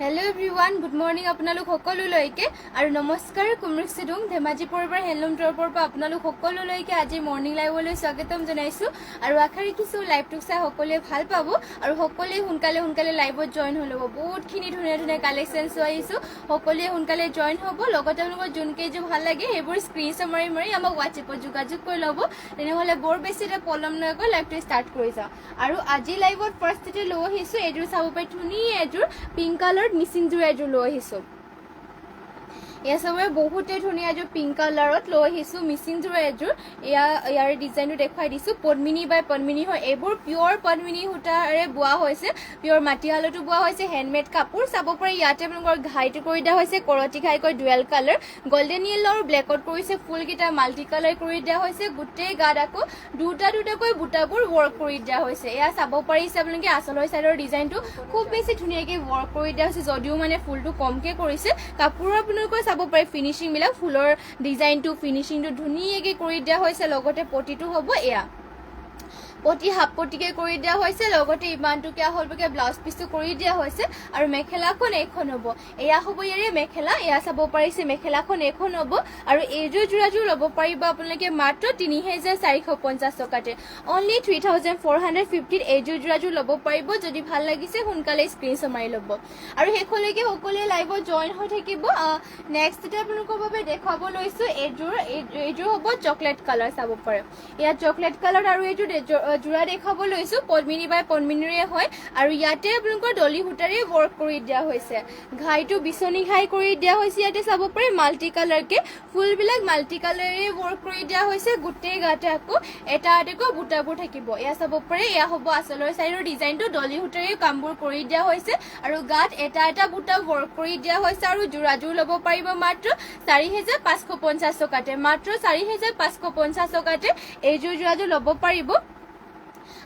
Hello everyone, good morning আপোনালোক সকলোলৈকে আৰু নমস্কাৰ কুমৃক্সি দুং ধেমাজি পৰিবাৰ হেলুম ট্ৰপৰ পৰা আপোনালোক সকলোলৈকে আজি মৰ্নিং লাইভলৈ স্বাগতম জনাইছো আৰু আশা ৰাখিছো লাইভটো চাই সকলোৱে ভাল পাব আৰু সকলোৱে সোনকালে লাইভত জয়েন হৈ ল'ব বহুতখিনি ধুনীয়া কালেকশ্যনছ আহিছো সকলোৱে সোনকালে জয়েন হ'ব লগতে আপোনালোকৰ যোনকেই যে ভাল লাগে সেইবোৰ স্ক্ৰীনশ্বট মাৰি আমাক হোৱাটছএপত যোগাযোগ কৰি ল'ব তেনেহ'লে বৰ বেছি এটা পলম নকৰি লাইভটো ষ্টাৰ্ট কৰি যাওঁ আৰু আজি লাইভত ফাৰ্ষ্টতে লৈ আহিছো এইযোৰ চাব পাৰি ধুনীয়া এযোৰ পিংক কালাৰ মিচিং জোৰ এযোৰ লৈ আহিছো এয়া সবৰে বহুতে ধুনীয়া এযোৰ পিংক কালাৰত লৈ আহিছো মিচিং জোৰ এযোৰ ইয়াৰ ডিজাইনটো দেখুৱাই দিছো পদ্মিনী বাই পদ্মিনী হয় এইবোৰ পিয়ৰ পদ্মিনী সূতাৰে বোৱা হৈছে পিয়ৰ মাটিশালতো বোৱা হৈছে হেণ্ডমেড কাপোৰ চাব পাৰি ইয়াতে আপোনালোকৰ ঘাইটো কৰি দিয়া হৈছে কৰতি ঘাইকৈ ডুৱেল কালাৰ গোল্ডেন য়েলো আৰু ব্লেকত কৰিছে ফুলকেইটা মাল্টি কালাৰ কৰি দিয়া হৈছে গোটেই গাত আকৌ দুটাকৈ বুটাবোৰ ৱৰ্ক কৰি দিয়া হৈছে এয়া চাব পাৰিছে আপোনালোকে আচলৰ চাইডৰ ডিজাইনটো খুব বেছি ধুনীয়াকৈ ৱৰ্ক কৰি দিয়া হৈছে যদিও মানে ফুলটো কমকৈ কৰিছে কাপোৰৰ আপোনালোকৰ চাব পাৰি ফিনিচিং বিলাক ফুলৰ ডিজাইনটো ফিনিচিংটো ধুনীয়াকৈ কৰি দিয়া হৈছে লগতে পটিটো হ'ব এয়া পটি হাফ পটিকে কৰি দিয়া হৈছে লগতে ইমানটোকে হ'লকে ব্লাউজ পিচটো কৰি দিয়া হৈছে আৰু মেখেলাখন এখন হ'ব এয়া হ'ব ইয়াৰে মেখেলা এয়া চাব পাৰিছে মেখেলাখন এখন হ'ব আৰু এইযোৰ যোৰাযোৰ ল'ব পাৰিব আপোনালোকে মাত্ৰ ৩,৪৫০ টকাতে অনলি 3,450 এইযোৰ যোৰাযোৰ ল'ব পাৰিব যদি ভাল লাগিছে সোনকালে স্ক্ৰীনশ্বট মাৰি ল'ব আৰু শেষলৈকে সকলোৱে লাইভত জয়েন হৈ থাকিব নেক্সট এটা আপোনালোকৰ বাবে দেখুৱাব লৈছো এইযোৰ হ'ব চকলেট কালাৰ চাব পাৰে ইয়াত চকলেট কালাৰ আৰু এইযোৰ জোৰা দেখাব লৈছো পদ্মিনী বাই পদ্মিনীৰে হয় আৰু ইয়াতে আপোনালোকৰ ডলি সূতাৰে ৱৰ্ক কৰি দিয়া হৈছে ঘাইটো বিচনী ঘাই কৰি দিয়া হৈছে ইয়াতে চাব পাৰি মাল্টি কালাৰকে ফুলবিলাক মাল্টি কালাৰে ৱৰ্ক কৰি দিয়া হৈছে গোটেই গাতে আকৌ এটাকৈ বুটাবোৰ থাকিব এয়া চাব পাৰি এয়া হ'ব আচলৰ চাইডৰ ডিজাইনটো ডলি সূতাৰে কামবোৰ কৰি দিয়া হৈছে আৰু গাত এটা বুটা ৱৰ্ক কৰি দিয়া হৈছে আৰু যোৰাযোৰ ল'ব পাৰিব মাত্ৰ 4,550 টকাতে মাত্ৰ 4,550 টকাতে এইযোৰ যোৰাযোৰ ল'ব পাৰিব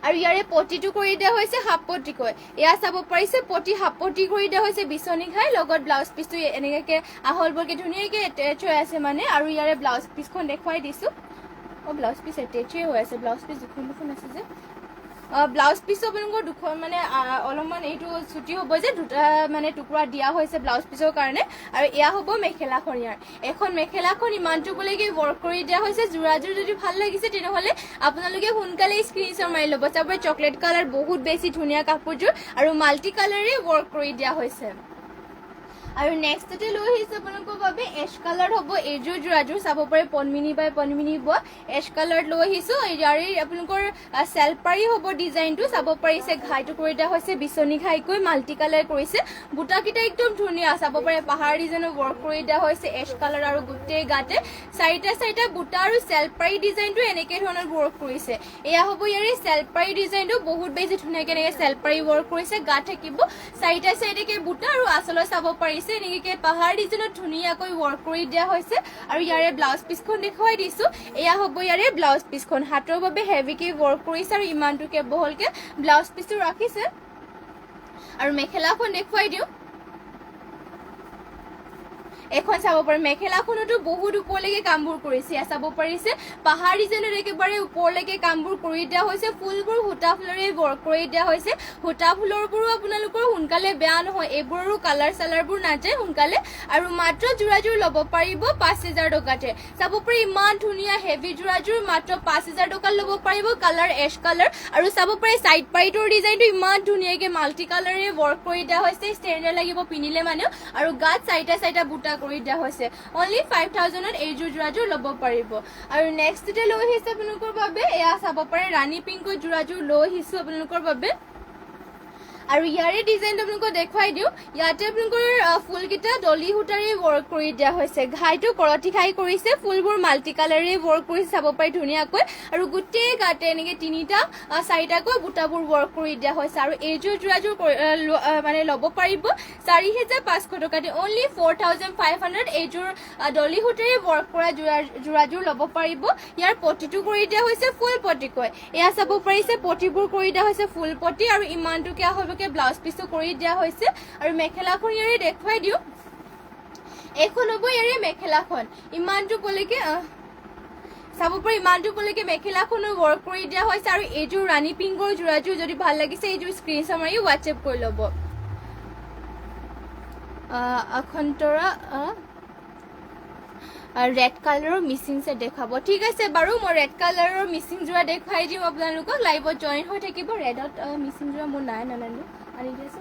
আৰু ইয়াৰে পটিটো কৰি দিয়া হৈছে হাফ পটিকৈ এয়া চাব পাৰিছে পটি হাফ পটি কৰি দিয়া হৈছে বিচনী ঘাই লগত ব্লাউজ পিচটো এনেকৈ আহল বলকে ধুনীয়াকৈ এটেচ হৈ আছে মানে আৰু ইয়াৰে ব্লাউজ পিচখন দেখুৱাই দিছো ব্লাউজ পিচ এটেচে হৈ আছে ব্লাউজ পিচ দুখন আছে যে ব্লাউজ পিচো আপোনালোকৰ দুখন মানে অলপমান এইটো ছুটি হ'ব যে দুটা মানে টুকুৰা দিয়া হৈছে ব্লাউজ পিচৰ কাৰণে আৰু এয়া হ'ব মেখেলাখন ইয়াৰ এখন মেখেলাখন ইমানটোলৈকে ৱৰ্ক কৰি দিয়া হৈছে যোৰাযোৰ যদি ভাল লাগিছে তেনেহ'লে আপোনালোকে সোনকালে স্ক্ৰীনশ্বট মাৰি ল'ব চাবই চকলেট কালাৰ বহুত বেছি ধুনীয়া কাপোৰযোৰ আৰু মাল্টি কালাৰে ৱৰ্ক কৰি দিয়া হৈছে আৰু নেক্সটতে লৈ আহিছে আপোনালোকৰ বাবে এছ কালাৰ হ'ব এইযোৰ যোৰাযোৰ চাব পাৰে পদ্মিনী বাই পদ্মিনী বোৱা এছ কালাৰত লৈ আহিছো ইয়াৰে আপোনালোকৰ চেলপাৰী হ'ব ডিজাইনটো চাব পাৰিছে ঘাইটো কৰি দিয়া হৈছে বিচনী ঘাইকৈ মাল্টি কালাৰ কৰিছে বুটাকেইটা একদম ধুনীয়া চাব পাৰে পাহাৰ ডিজাইনৰ ৱৰ্ক কৰি দিয়া হৈছে এছ কালাৰ আৰু গোটেই গাতে চাৰিটা বুটা আৰু চেলপাৰী ডিজাইনটো এনেকৈ ধৰণৰ ৱৰ্ক কৰিছে এয়া হ'ব ইয়াৰে চেলপাৰী ডিজাইনটো বহুত বেছি ধুনীয়াকৈ এনেকৈ চেলপাৰী ৱৰ্ক কৰিছে গাত থাকিব চাৰিটাকৈ বুটা আৰু আচলত চাব পাৰিছে এনেকৈ পাহাৰ ডিজাইনত ধুনীয়াকৈ ৱৰ্ক কৰি দিয়া হৈছে আৰু ইয়াৰে ব্লাউজ পিচখন দেখুৱাই দিছো এয়া হ'ব ইয়াৰে ব্লাউজ পিচখন হাতৰ বাবে হেভিকৈ ৱৰ্ক কৰিছে আৰু ইমানটোকে বহলকৈ ব্লাউজ পিচটো ৰাখিছে আৰু মেখেলাখন দেখুৱাই দিওঁ এখন চাব পাৰে মেখেলাখনতো বহুত ওপৰলৈকে কামবোৰ কৰিছে চাব পাৰিছে পাহাৰ ডিজাইনৰ একেবাৰে ওপৰলৈকে কামবোৰ কৰি দিয়া হৈছে ফুলবোৰ সূতা ফুলেৰে ৱৰ্ক কৰি দিয়া হৈছে সূতা ফুলৰবোৰো আপোনালোকৰ সোনকালে বেয়া নহয় এইবোৰৰো কালাৰ চালাৰবোৰ নাযায় সোনকালে আৰু মাত্ৰ যোৰাযোৰ ল'ব পাৰিব 5,000 টকাতে চাব পাৰি ইমান ধুনীয়া হেভি যোৰাযোৰ মাত্ৰ 5,000 টকাত ল'ব পাৰিব কালাৰ এছ কালাৰ আৰু চাব পাৰি চাইড পাইটৰ ডিজাইনটো ইমান ধুনীয়াকৈ মাল্টি কালাৰে ৱৰ্ক কৰি দিয়া হৈছে ষ্টেণ্ডাৰ্ড লাগিব পিন্ধিলে মানে আৰু গাত চাৰিটা বুটা কৰি দিয়া হৈছে অনলি 5,000ত এইযোৰ যোৰাযোৰ ল'ব পাৰিব আৰু নেক্সটতে লৈ আহিছে আপোনালোকৰ বাবে এয়া চাব পাৰে ৰাণী পিংকৰ যোৰাযোৰ লৈ আহিছো আপোনালোকৰ বাবে আৰু ইয়াৰে ডিজাইনটো আপোনালোকক দেখুৱাই দিওঁ ইয়াতে আপোনালোকৰ ফুলকেইটা ডলি সূতাৰে ৱৰ্ক কৰি দিয়া হৈছে ঘাইটো কৰতি ঘাই কৰিছে ফুলবোৰ মাল্টি কালাৰে ৱৰ্ক কৰিছে চাব পাৰি ধুনীয়াকৈ আৰু গোটেই গাতে এনেকৈ চাৰিটাকৈ বুটাবোৰ ৱৰ্ক কৰি দিয়া হৈছে আৰু এইযোৰ যোৰাযোৰ মানে ল'ব পাৰিব 4,500 টকাতে অনলি 4,500 এইযোৰ ডলি সূতাৰে ৱৰ্ক কৰা যোৰাযোৰ ল'ব পাৰিব ইয়াৰ পটিটো কৰি দিয়া হৈছে ফুল পটিকৈ এয়া চাব পাৰিছে পটিবোৰ কৰি দিয়া হৈছে ফুল পটি আৰু ইমানটোকে হ'ব ব্লাউজ পিচটো কৰি দিয়া হৈছে আৰু মেখেলাখন ইয়াৰে দেখুৱাই দিওঁ এখন হ'ব ইয়াৰে মেখেলাখন ইমানটোলৈকে চাব পাৰি ইমানটোলৈকে মেখেলাখনো ৱৰ্ক কৰি দিয়া হৈছে আৰু এইযোৰ ৰাণী পিংকৰ যোৰাযোৰ যদি ভাল লাগিছে এইযোৰ স্ক্ৰীনশ্বট মাৰি হোৱাটছএপ কৰি ল'ব আখন্তৰা ৰেড কালাৰৰ মিচিং ছেট দেখাব ঠিক আছে বাৰু মই ৰেড কালাৰৰ মিচিং যোৰা দেখাই দিম আপোনালোকক লাইভত জইন হৈ থাকিব ৰেডত মিচিং যোৰা মোৰ নাই নানানো আনি দিছো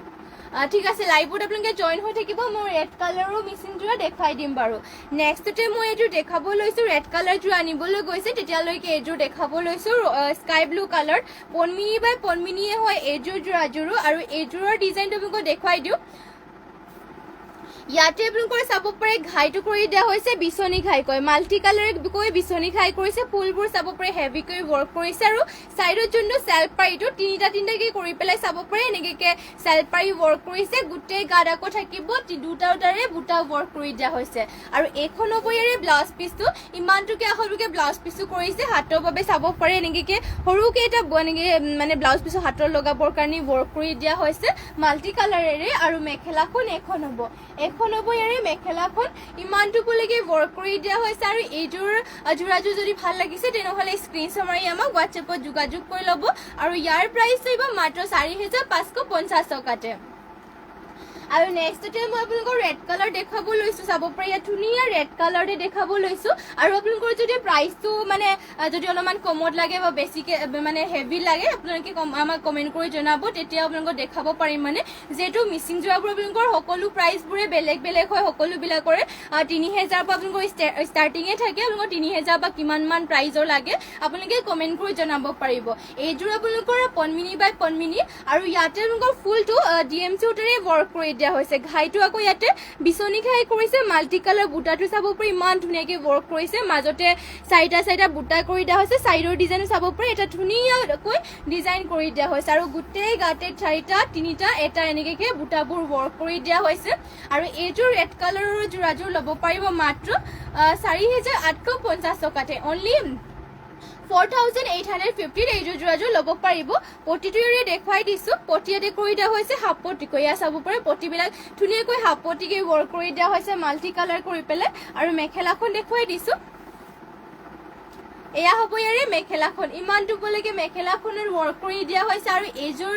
ঠিক আছে লাইভত আপোনালোকে জইন হৈ থাকিব মই ৰেড কালাৰৰ মিচিং যোৰা দেখাই দিম বাৰু নেক্সটতে মই এইটো দেখাব লৈছো ৰেড কালাৰ যোৰা আনিবলৈ গৈছে তেতিয়ালৈকে এইযোৰ দেখাব লৈছো স্কাই ব্লু কালাৰ পনমিনি বাই পনমিনিয়ে হয় এইযোৰ যোৰাযোৰো আৰু এইযোৰৰ ডিজাইনটো আপোনালোকক দেখুৱাই দিওঁ ইয়াতে আপোনালোকৰ চাব পাৰে ঘাইটো কৰি দিয়া হৈছে বিচনী ঘাই কয় মাল্টি কালাৰ কৈ বিচনী ঘাই কৰিছে ফুলবোৰ চাব পাৰে হেভি কৰি ৱৰ্ক কৰিছে আৰু সাইডত যোনটো সেলফ পাৰিটো তিনিটাকে কৰি পেলাই চাব পাৰে এনেকে সেলফ পাৰি ৱৰ্ক কৰিছে গোটেই গাত আকৌ থাকিব দুটাৰে বুটা ৱৰ্ক কৰি দিয়া হৈছে আৰু এখন বয়াৰে ব্লাউজ পিসটো ইমানটোকে আহলকে ব্লাউজ পিসটো কৰিছে হাতৰ বাবে চাব পাৰে এনেকে সৰুকে এটা এনেকে মানে ব্লাউজ পিসৰ হাতৰ লগাবৰ কাৰণে ৱৰ্ক কৰি দিয়া হৈছে মাল্টি কালাৰেৰে আৰু মেখেলাখন এখন হ'ব এখন হ'ব ইয়াৰে মেখেলাখন ইমানটোলৈকে ৱৰ্ক কৰি দিয়া হৈছে আৰু এইযোৰ যোৰাযোৰ যদি ভাল লাগিছে তেনেহ'লে স্ক্ৰীনশ্বট মাৰি আমাক হোৱাটছএপত যোগাযোগ কৰি ল'ব আৰু ইয়াৰ প্ৰাইচ হ'ব মাত্ৰ 4550 টকাতে আৰু নেক্সটতে মই আপোনালোকৰ ৰেড কালাৰ দেখাব লৈছো চাব পাৰে ইয়াত ধুনীয়া ৰেড কালাৰে দেখাব লৈছো আৰু আপোনালোকৰ যদি প্ৰাইচটো মানে যদি অলপমান কমত লাগে বা বেছিকে মানে হেভি লাগে আপোনালোকে আমাক কমেন্ট কৰি জনাব তেতিয়া আপোনালোকক দেখাব পাৰিম মানে যেটো মিচিং যোৰাবোৰ আপোনালোকৰ সকলো প্ৰাইচবোৰে বেলেগ বেলেগ হয় সকলো বিলাকৰে 3000 পৰা আপোনালোকৰ ষ্টাৰ্টিংয়ে থাকে আপোনালোকৰ 3000 বা কিমান মান প্ৰাইজৰ লাগে আপোনালোকে কমেন্ট কৰি জনাব পাৰিব এইযোৰ আপোনালোকৰ পনমিনি বাই পনমিনি আৰু ইয়াতে আপোনালোকৰ ফুলটো ডিএমচি উটাৰে ৱৰ্ক কৰি দিয়া হৈছে ঘাইটো আকৌ ইয়াতে বিচনী ঘাই কৰিছে মাল্টি কালাৰ বুটাটো চাব পাৰে ইমান ধুনীয়াকৈ ৱৰ্ক কৰিছে মাজতে চাইটা বুটা কৰি দিয়া হৈছে সাইডৰ ডিজাইন চাব পাৰে এটা ধুনীয়াকৈ ডিজাইন কৰি দিয়া হৈছে আৰু গোটেই গাতে তিনিটা এটা এনেকে বুটাবোৰ ৱৰ্ক কৰি দিয়া হৈছে আৰু এইযোৰ ৰেড কালাৰৰ যোৰাযোৰ ল'ব পাৰিব মাত্ৰ 4850 টকাতে অনলি 4850 এইযোৰ যোৰাযোৰ ল'ব পাৰিব পটিটোৰে দেখুৱাই দিছো পটিয়াতে কৰি দিয়া হৈছে হাফ পটিকৈ ইয়া চাব পাৰে পটিবিলাক ধুনীয়াকৈ হাফ পটিকে ৱৰ্ক কৰি দিয়া হৈছে মাল্টি কালাৰ কৰি পেলাই আৰু মেখেলাখন দেখুৱাই দিছো এয়া হ'ব ইয়াৰে মেখেলাখন ইমানটোলৈকে মেখেলাখনৰ ৱৰ্ক কৰি দিয়া হৈছে আৰু এইযোৰ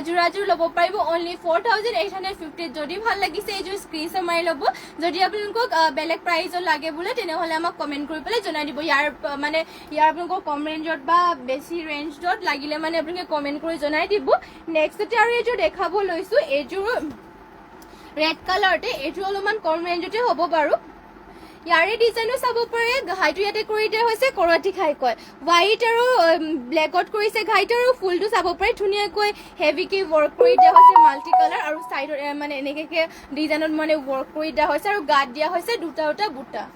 যোৰাযোৰ ল'ব পাৰিব অনলি 4850 যদি ভাল লাগিছে এইযোৰ স্ক্ৰীনশ্বট মাৰি ল'ব যদি আপোনালোকক বেলেগ প্ৰাইজৰ লাগে বোলে তেনেহ'লে আমাক কমেন্ট কৰি পেলাই জনাই দিব ইয়াৰ মানে ইয়াৰ আপোনালোকৰ কম ৰেঞ্জত বা বেছি ৰেঞ্জত লাগিলে মানে আপোনালোকে কমেন্ট কৰি জনাই দিব নেক্সটতে আৰু এইযোৰ দেখাব লৈছো এইযোৰ ৰেড কালাৰতে এইযোৰ অলপমান কম ৰেঞ্জতে হ'ব বাৰু ইয়াৰে ডিজাইনো চাব পাৰে ঘাইটো ইয়াতে কৰি দিয়া হৈছে কৰাটি ঘাই কয় হোৱাইট আৰু ব্লেকত কৰিছে ঘাইটো আৰু ফুলটো চাব পাৰে ধুনীয়াকৈ হেভিকে ৱৰ্ক কৰি দিয়া হৈছে মাল্টি কালাৰ আৰু সাইডৰ মানে এনেকে ডিজাইনত মানে ৱৰ্ক কৰি দিয়া হৈছে আৰু গাত দিয়া হৈছে দুটা বুটা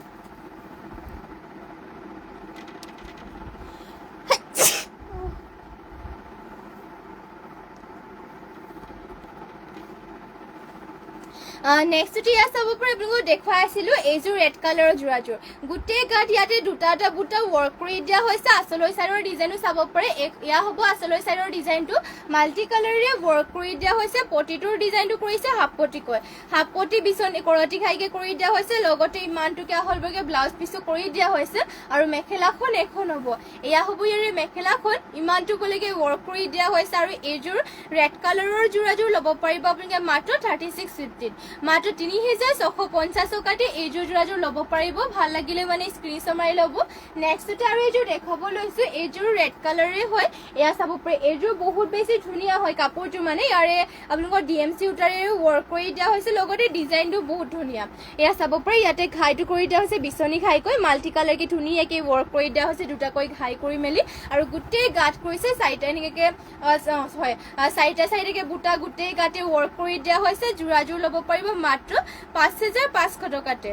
নেক্সটতে ইয়া চাব পাৰে আপোনালোকক দেখুৱাই আছিলো এইযোৰ ৰেড কালাৰৰ যোৰাযোৰ গোটেই গাত ইয়াতে দুটা বুটা ৱৰ্ক কৰি দিয়া হৈছে আচলৰ চাইডৰ ডিজাইনো চাব পাৰে ইয়া হ'ব আচলৰ চাইডৰ ডিজাইনটো মাল্টি কালাৰেৰে ৱৰ্ক কৰি দিয়া হৈছে পটিটোৰ ডিজাইনটো কৰিছে হাফ পটি বিচনী কৰাটি ঘাইকে কৰি দিয়া হৈছে লগতে ইমানটোকে আহলবগে ব্লাউজ পিসো কৰি দিয়া হৈছে আৰু মেখেলাখন এখন হ'ব ইয়া হ'ব ইয়াৰে মেখেলাখন ইমানটোলৈকে ৱৰ্ক কৰি দিয়া হৈছে আৰু এইযোৰ ৰেড কালাৰৰ যোৰাযোৰ ল'ব পাৰিব আপোনালোকে মাত্ৰ 3650 মাত্ৰ 3650 টকাতে এইযোৰ যোৰাযোৰ ল'ব পাৰিব ভাল লাগিলে মানে স্ক্ৰীনশ্বট মাৰি ল'ব নেক্সটতে আৰু এইযোৰ দেখাব লৈছো এইযোৰ ৰেড কালাৰে হয় এয়া চাব পাৰে এইযোৰ বহুত বেছি ধুনীয়া হয় কাপোৰটো মানে ইয়াৰে আপোনালোকৰ ডিএমচি উটাৰে ৱৰ্ক কৰি দিয়া হৈছে লগতে ডিজাইনটো বহুত ধুনীয়া এয়া চাব পাৰে ইয়াতে ঘাইটো কৰি দিয়া হৈছে বিচনী ঘাইকৈ মাল্টি কালাৰকে ধুনীয়াকে ৱৰ্ক কৰি দিয়া হৈছে দুটাকৈ ঘাই কৰি মেলি আৰু গোটেই গাত কৰিছে চাইটা এনেকে হয় চাইটাকে বুটা গোটেই গাতে ৱৰ্ক কৰি দিয়া হৈছে যোৰাযোৰ ল'ব পাৰিব মাত্ৰ 5500 টকাতে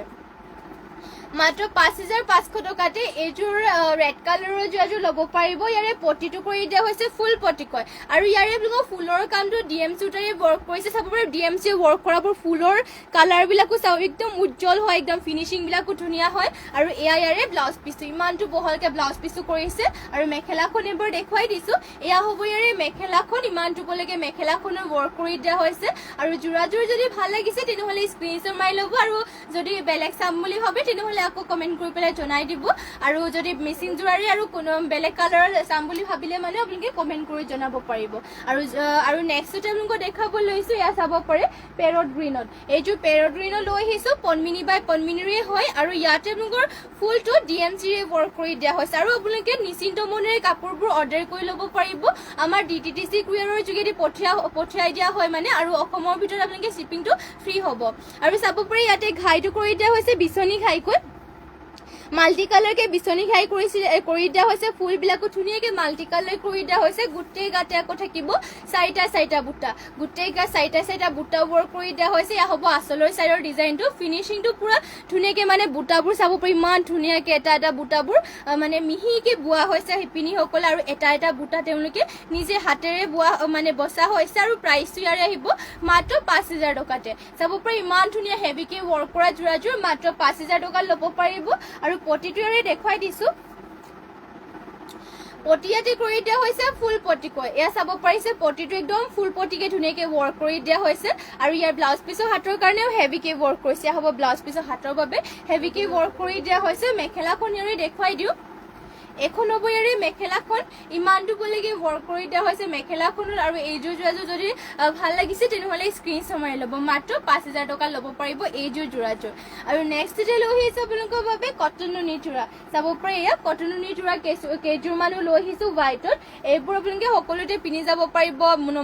মাত্ৰ 5500 টকাতে এইযোৰ ৰেড কালাৰৰ যোৰাযোৰ ল'ব পাৰিব ইয়াৰে পটিটো কৰি দিয়া হৈছে ফুল পটি কয় আৰু ইয়াৰে আপোনালোকৰ ফুলৰ কামটো ডিএমচি উটাৰে ৱৰ্ক কৰিছে চাব পাৰে ডিএমচি ৱৰ্ক কৰাবোৰ ফুলৰ কালাৰ বিলাকো চাব একদম উজ্জ্বল হয় একদম ফিনিশিং বিলাকো ধুনীয়া হয় আৰু এয়া ইয়াৰে ব্লাউজ পিসটো ইমানটো বহলকে ব্লাউজ পিসটো কৰিছে আৰু মেখেলাখন এবাৰ দেখুৱাই দিছো এয়া হ'ব ইয়াৰে মেখেলাখন ইমানটোলৈকে মেখেলাখনৰ ৱৰ্ক কৰি দিয়া হৈছে আৰু যোৰাযোৰ যদি ভাল লাগিছে তেনেহ'লে স্ক্ৰীনশ্বট মাৰি ল'ব আৰু যদি বেলেগ চাম বুলি ভাবে তেনেহ'লে আকৌ কমেণ্ট কৰি পেলাই জনাই দিব আৰু যদি মিচিং জুৱেলাৰী আৰু কোনো বেলেগ কালাৰৰ চাম বুলি ভাবিলে মানে আপোনালোকে কমেণ্ট কৰি জনাব পাৰিব আৰু নেক্সটতে আপোনালোকক দেখাব লৈছো এয়া চাব পাৰে পেৰট গ্ৰীণত এইযোৰ পেৰট গ্ৰীণত লৈ আহিছো পদ্মিনী বাই পদ্মিনীৰে হয় আৰু ইয়াতে আপোনালোকৰ ফুলটো DMCৰে ৱৰ্ক কৰি দিয়া হৈছে আৰু আপোনালোকে নিশ্চিন্ত মনেৰে কাপোৰবোৰ অৰ্ডাৰ কৰি ল'ব পাৰিব আমাৰ DTDC কুৰিয়াৰৰ যোগেদি পঠিয়াই দিয়া হয় মানে আৰু অসমৰ ভিতৰত আপোনালোকে শ্বিপিংটো ফ্ৰী হ'ব আৰু চাব পাৰে ইয়াতে ঘাইটো কৰি দিয়া হৈছে বিচনী ঘাইকৈ মাল্টি কালাৰকে বিচনী ঘাই কৰি দিয়া হৈছে ফুলবিলাকো ধুনীয়াকে মাল্টি কালাৰ কৰি দিয়া হৈছে গোটেই গাতে আকৌ থাকিব চাৰিটা বুটা গোটেই গা চাৰিটা বুটা ৱৰ্ক কৰি দিয়া হৈছে এয়া হ'ব আচলৰ চাইডৰ ডিজাইনটো ফিনিচিংটো পুৰা ধুনীয়াকে মানে বুটাবোৰ চাব পাৰি ইমান ধুনীয়াকে এটা বুটাবোৰ মানে মিহিকে বোৱা হৈছে শিপিনীসকলে আৰু এটা বুটা তেওঁলোকে নিজে হাতেৰে বোৱা মানে বসা হৈছে আৰু প্ৰাইচটো ইয়াৰে আহিব মাত্ৰ 5000 টকাতে চাব পাৰি ইমান ধুনীয়া হেভিকে ৱৰ্ক কৰা যোৰাযোৰ মাত্ৰ 5000 টকা ল'ব পাৰিব আৰু পটিটো ইয়াৰে দেখুৱাই দিছো পটিয়াতে কৰি দিয়া হৈছে ফুল পটিকৈ এয়া চাব পাৰিছে পটিটো একদম ফুল পটিকে ধুনীয়াকে ৱৰ্ক কৰি দিয়া হৈছে আৰু ইয়াৰ ব্লাউজ পিছৰ হাতৰ কাৰণেও হেভিকে ৱৰ্ক কৰিছে হ'ব ব্লাউজ পিছৰ হাতৰ বাবে হেভিকে ৱৰ্ক কৰি দিয়া হৈছে মেখেলাখন ইয়াৰে দেখুৱাই দিও এখন হ'ব ইয়াৰে মেখেলাখন ইমানটো বলৈকে ৱৰ্ক কৰি দিয়া হৈছে মেখেলাখনত আৰু এইযোৰ যোৰাযোৰ যদি ভাল লাগিছে তেনেহ'লে স্ক্ৰীনশ্বট মাৰি ল'ব মাত্ৰ 5000 টকা ল'ব পাৰিব এইযোৰ যোৰাযোৰ আৰু নেক্সট ডে লৈ আহিছে আপোনালোকৰ বাবে কটন নুনি যোৰা চাব পাৰে এয়া কটন নুনি যোৰা কেইযোৰমানো লৈ আহিছো হোৱাইটত এইবোৰ আপোনালোকে সকলোতে পিন্ধি যাব পাৰিব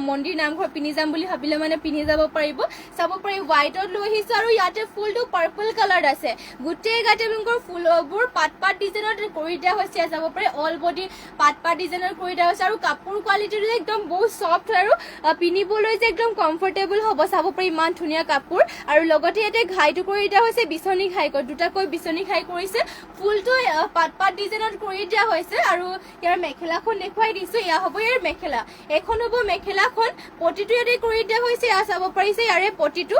মন্দিৰ নামঘৰ পিন্ধি যাম বুলি ভাবিলে মানে পিন্ধি যাব পাৰিব চাব পাৰে হোৱাইটত লৈ আহিছো আৰু ইয়াতে ফুলটো পাৰ্পল কালাৰ আছে গোটেই গাতে আপোনালোকৰ ফুলবোৰ পাত ডিজাইনত কৰি দিয়া হৈছে চাব পাৰে অল বডি পাত ডিজাইনৰ কৰি দিয়া হৈছে আৰু কাপোৰ কোৱালিটিটো একদম বহুত সফট আৰু পিন্ধিবলৈ যে একদম কমফৰ্টেবল হ'ব চাব পাৰে ইমান ধুনীয়া কাপোৰ আৰু লগতে ইয়াতে ঘাইটো কৰি দিয়া হৈছে বিচনী ঘাই দুটাকৈ বিচনী ঘাই কৰিছে ফুলটো পাত ডিজাইনত কৰি দিয়া হৈছে আৰু ইয়াৰ মেখেলাখন দেখুৱাই দিছো এয়া হ'ব ইয়াৰ মেখেলা এখন হ'ব মেখেলাখন পটিটো ইয়াতে কৰি দিয়া হৈছে এয়া চাব পাৰিছে ইয়াৰে পটিটো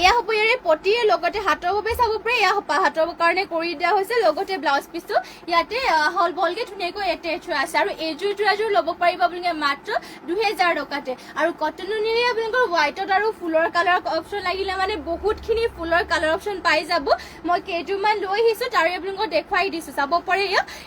এয়া হ'ব ইয়াৰে পটিয়ে লগতে হাতৰ বাবে চাব পাৰে এয়া হাতৰ কাৰণে কৰি দিয়া হৈছে লগতে ব্লাউজ পিছটো ইয়াতে হল বলকে ধুনীয়াকৈ এটেচ হৈ আছে আৰু এইযোৰ যোৰাযোৰ ল'ব পাৰিব আপোনালোকে মাত্ৰ 2000 টকাতে আৰু কটন নুনিৰে আপোনালোকৰ হোৱাইটত আৰু ফুলৰ কালাৰ অপশ্যন লাগিলে মানে বহুতখিনি ফুলৰ কালাৰ অপশ্যন পাই যাব মই কেইযোৰমান লৈ আহিছো তাৰে আপোনালোকক দেখুৱাই দিছো চাব পাৰে